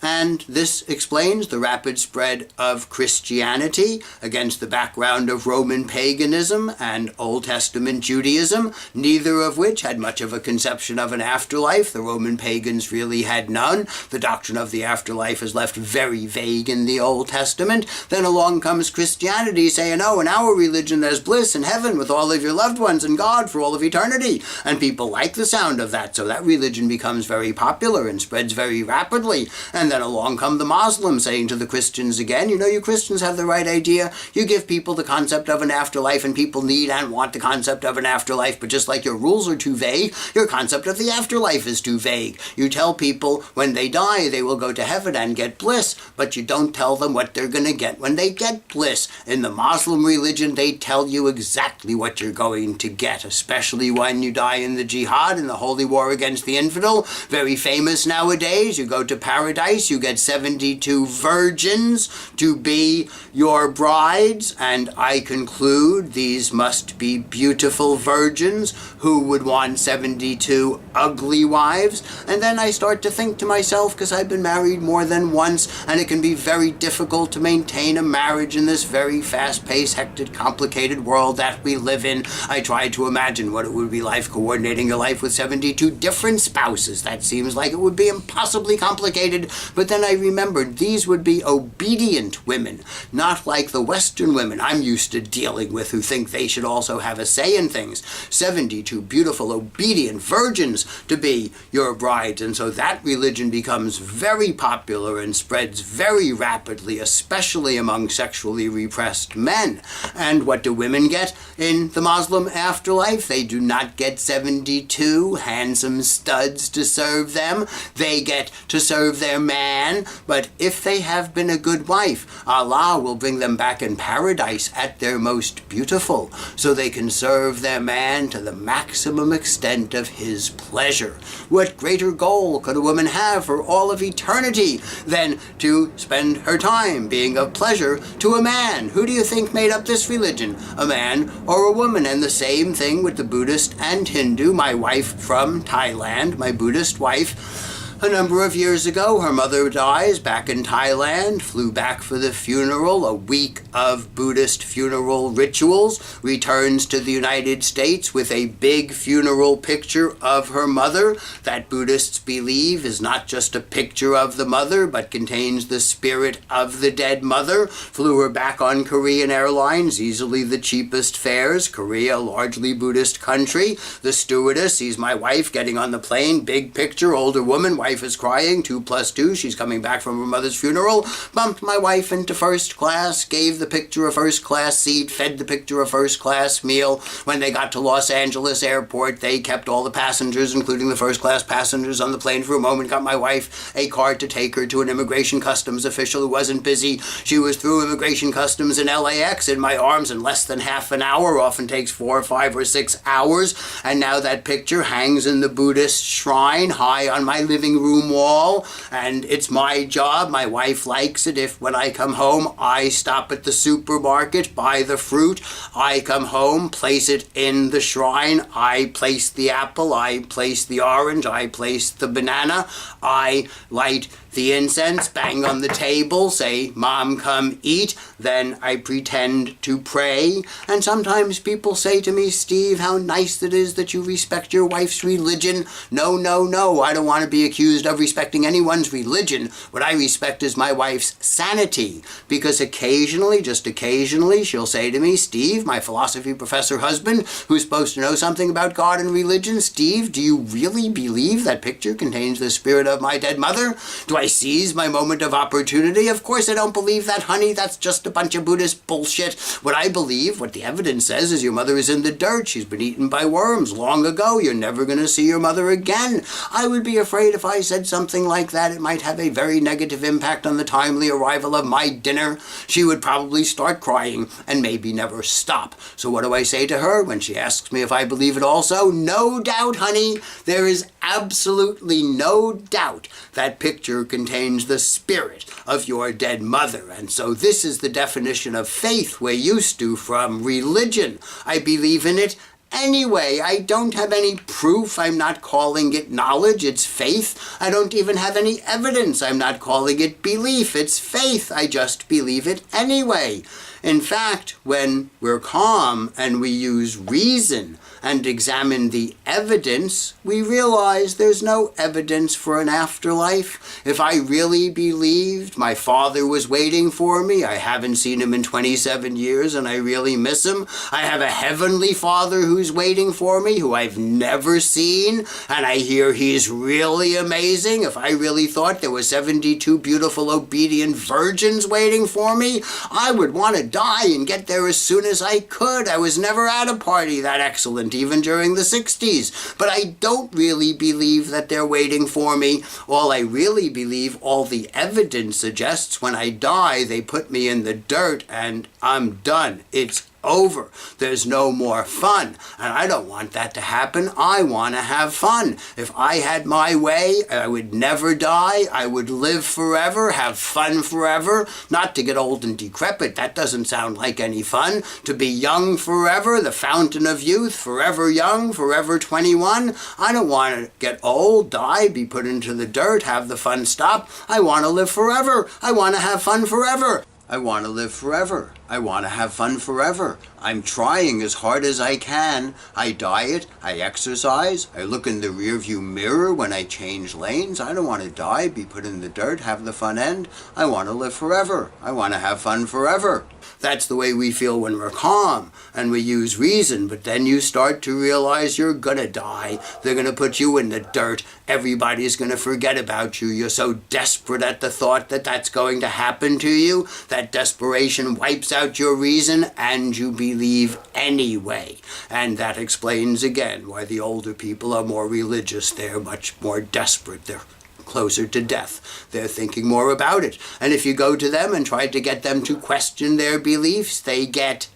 And this explains the rapid spread of Christianity against the background of Roman paganism and Old Testament Judaism, neither of which had much of a conception of an afterlife. The Roman pagans really had none. The doctrine of the afterlife is left very vague in the Old Testament. Then along comes Christianity saying, oh, in our religion there's bliss in heaven with all of your loved ones and God for all of eternity. And people like the sound of that, so that religion becomes very popular and spreads very rapidly. And then along come the Muslims saying to the Christians again, you know, you Christians have the right idea. You give people the concept of an afterlife, and people need and want the concept of an afterlife, but just like your rules are too vague, your concept of the afterlife is too vague. You tell people when they die they will go to heaven and get bliss, but you don't tell them what they're going to get when they get bliss. In the Muslim religion, they tell you exactly what you're going to get, especially when you die in the jihad, in the holy war against the infidel. Very famous nowadays. You go to paradise, you get 72 virgins to be your brides, and I conclude these must be beautiful virgins. Who would want 72 ugly wives? And then I start to think to myself, because I've been married more than once, and it can be very difficult to maintain a marriage in this very fast-paced, hectic, complicated world that we live in. I try to imagine what it would be like coordinating your life with 72 different spouses. That seems like it would be impossibly complicated. But then I remembered these would be obedient women, not like the Western women I'm used to dealing with who think they should also have a say in things. 72 beautiful, obedient virgins to be your brides. And so that religion becomes very popular and spreads very rapidly, especially among sexually repressed men. And what do women get in the Muslim afterlife? They do not get 72 handsome studs to serve them. They get to serve their man, but if they have been a good wife, Allah will bring them back in paradise at their most beautiful, so they can serve their man to the maximum extent of his pleasure. What greater goal could a woman have for all of eternity than to spend her time being of pleasure to a man? Who do you think made up this religion? A man or a woman? And the same thing with the Buddhist and Hindu. My wife from Thailand, my Buddhist wife, A number of years ago, her mother dies back in Thailand, flew back for the funeral, a week of Buddhist funeral rituals, returns to the United States with a big funeral picture of her mother that Buddhists believe is not just a picture of the mother, but contains the spirit of the dead mother. Flew her back on Korean Airlines, easily the cheapest fares, Korea, a largely Buddhist country. The stewardess sees my wife getting on the plane, big picture, older woman, wife is crying, 2 + 2, she's coming back from her mother's funeral, bumped my wife into first class, gave the picture a first class seat, fed the picture a first class meal. When they got to Los Angeles airport, they kept all the passengers, including the first class passengers, on the plane for a moment, got my wife a card to take her to an immigration customs official who wasn't busy. She was through immigration customs in LAX in my arms in less than half an hour, often takes 4 or 5 or 6 hours, and now that picture hangs in the Buddhist shrine high on my living room wall, and it's my job. My wife likes it if when I come home I stop at the supermarket, buy the fruit, I come home, place it in the shrine, I place the apple, I place the orange, I place the banana, I light the incense, bang on the table, say, "Mom, come eat." Then I pretend to pray. And sometimes people say to me, "Steve, how nice it is that you respect your wife's religion." No, no, no. I don't want to be accused of respecting anyone's religion. What I respect is my wife's sanity. Because occasionally, just occasionally, she'll say to me, "Steve, my philosophy professor husband, who's supposed to know something about God and religion, Steve, do you really believe that picture contains the spirit of my dead mother? Do I seize my moment of opportunity? Of course I don't believe that, honey. That's just a bunch of Buddhist bullshit. What I believe, what the evidence says, is your mother is in the dirt. She's been eaten by worms long ago. You're never going to see your mother again." I would be afraid if I said something like that, it might have a very negative impact on the timely arrival of my dinner. She would probably start crying and maybe never stop. So what do I say to her when she asks me if I believe it also? No doubt, honey. There is absolutely no doubt that picture contains the spirit of your dead mother. And so this is the definition of faith we're used to from religion. I believe in it anyway. I don't have any proof. I'm not calling it knowledge. It's faith. I don't even have any evidence. I'm not calling it belief. It's faith. I just believe it anyway. In fact, when we're calm and we use reason and examine the evidence, we realize there's no evidence for an afterlife. If I really believed my father was waiting for me, I haven't seen him in 27 years and I really miss him. I have a heavenly father who's waiting for me, who I've never seen, and I hear he's really amazing. If I really thought there were 72 beautiful, obedient virgins waiting for me, I would want to die and get there as soon as I could. I was never at a party that excellent, even during the 60s. But I don't really believe that they're waiting for me. All I really believe, all the evidence suggests, when I die, they put me in the dirt and I'm done. It's over. There's no more fun. And I don't want that to happen. I want to have fun. If I had my way, I would never die. I would live forever, have fun forever. Not to get old and decrepit. That doesn't sound like any fun. To be young forever, the fountain of youth, forever young, forever 21. I don't want to get old, die, be put into the dirt, have the fun stop. I want to live forever. I want to have fun forever. I want to live forever. I want to have fun forever. I'm trying as hard as I can. I diet, I exercise, I look in the rearview mirror when I change lanes. I don't want to die, be put in the dirt, have the fun end. I want to live forever. I want to have fun forever. That's the way we feel when we're calm and we use reason, but then you start to realize you're gonna die. They're gonna put you in the dirt. Everybody's gonna forget about you. You're so desperate at the thought that that's going to happen to you. That desperation wipes out your reason and you believe anyway. And that explains again why the older people are more religious. They're much more desperate. They're closer to death. They're thinking more about it. And if you go to them and try to get them to question their beliefs, they get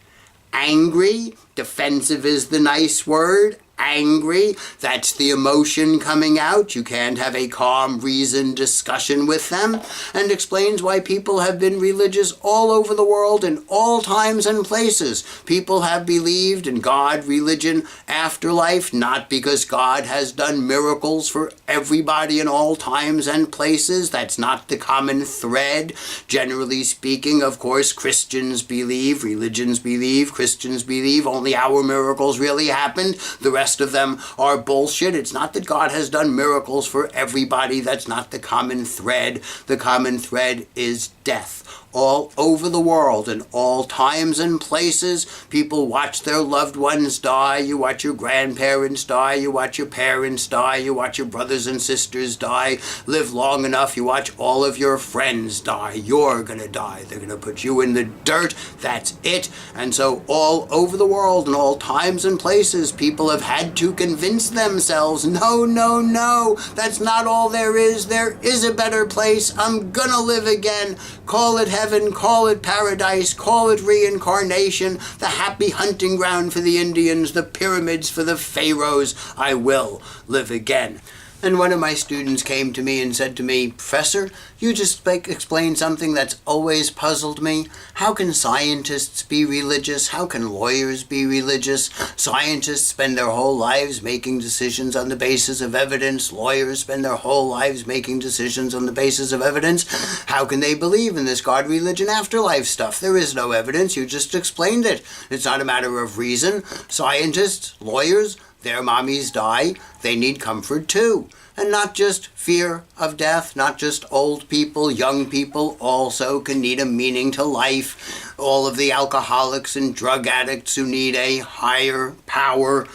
angry. Defensive is the nice word. angry. That's the emotion coming out. You can't have a calm, reasoned discussion with them, and explains why people have been religious all over the world in all times and places. People have believed in God, religion, afterlife, not because God has done miracles for everybody in all times and places. That's not the common thread. Generally speaking, of course, Christians believe, religions believe, Christians believe only our miracles really happened. The rest of them are bullshit. It's not that God has done miracles for everybody. That's not the common thread. The common thread is death. All over the world, in all times and places, people watch their loved ones die. You watch your grandparents die. You watch your parents die. You watch your brothers and sisters die. Live long enough, you watch all of your friends die. You're gonna die. They're gonna put you in the dirt. That's it. And so all over the world, in all times and places, people have had to convince themselves, no, no, no, that's not all there is. There is a better place. I'm gonna live again. Call it heaven, call it paradise, call it reincarnation, the happy hunting ground for the Indians, the pyramids for the pharaohs. I will live again. And one of my students came to me and said to me, Professor, you just explained something that's always puzzled me. How can scientists be religious? How can lawyers be religious? Scientists spend their whole lives making decisions on the basis of evidence. Lawyers spend their whole lives making decisions on the basis of evidence. How can they believe in this God, religion, afterlife stuff? There is no evidence. You just explained it. It's not a matter of reason. Scientists, lawyers, their mommies die. They need comfort too. And not just fear of death, not just old people, young people also can need a meaning to life. All of the alcoholics and drug addicts who need a higher power.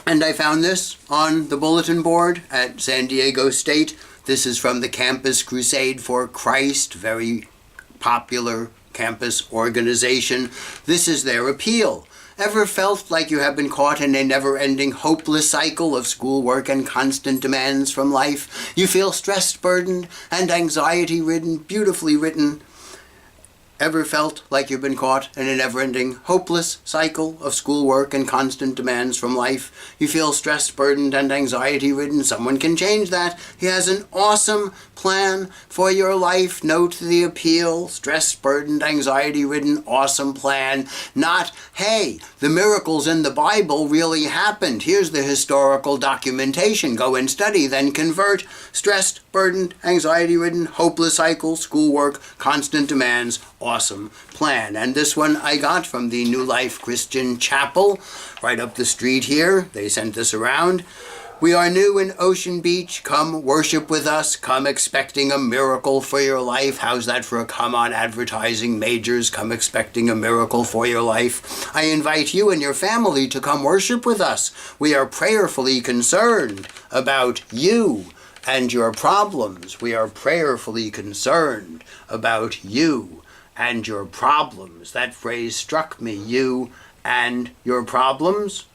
And I found this on the bulletin board at San Diego State. This is from the Campus Crusade for Christ, very popular campus organization. This is their appeal. Ever felt like you have been caught in a never-ending, hopeless cycle of schoolwork and constant demands from life? You feel stressed, burdened, and anxiety-ridden, beautifully written. Ever felt like you've been caught in a never-ending, hopeless cycle of schoolwork and constant demands from life? You feel stressed, burdened, and anxiety-ridden. Someone can change that. He has an awesome plan for your life. Note the appeal. Stressed, burdened, anxiety-ridden, awesome plan. Not, hey, the miracles in the Bible really happened. Here's the historical documentation. Go and study, then convert. Stressed, burdened, anxiety-ridden, hopeless cycle, schoolwork, constant demands, awesome plan. And this one I got from the New Life Christian Chapel right up the street here. They sent this around. We are new in Ocean Beach. Come worship with us. Come expecting a miracle for your life. How's that for a come on advertising majors? Come expecting a miracle for your life. I invite you and your family to come worship with us. We are prayerfully concerned about you and your problems. We are prayerfully concerned about you and your problems. That phrase struck me. You and your problems.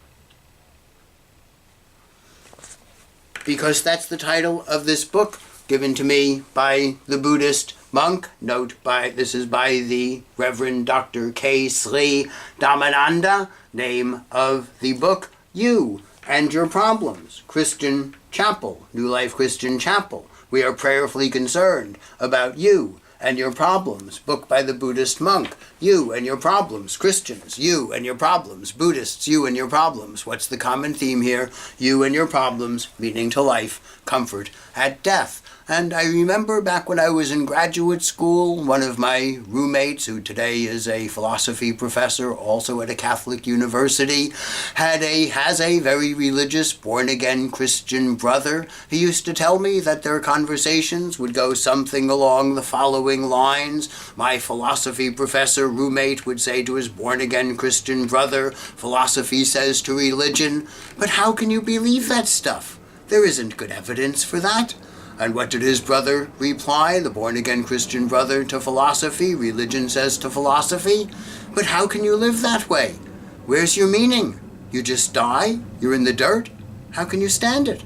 Because that's the title of this book given to me by the Buddhist monk. This is by the Reverend Dr. K. Sri Dhammananda. Name of the book, You and Your Problems. Christian Chapel, New Life Christian Chapel. We are prayerfully concerned about you and your problems. Book by the Buddhist monk. You and your problems. Christians, you and your problems. Buddhists, you and your problems. What's the common theme here? You and your problems, meaning to life, comfort at death. And I remember back when I was in graduate school, one of my roommates, who today is a philosophy professor, also at a Catholic university, has a very religious, born-again Christian brother. He used to tell me that their conversations would go something along the following lines. My philosophy professor roommate would say to his born-again Christian brother, philosophy says to religion, but how can you believe that stuff? There isn't good evidence for that. And what did his brother reply, the born-again Christian brother, to philosophy? Religion says to philosophy. But how can you live that way? Where's your meaning? You just die? You're in the dirt? How can you stand it?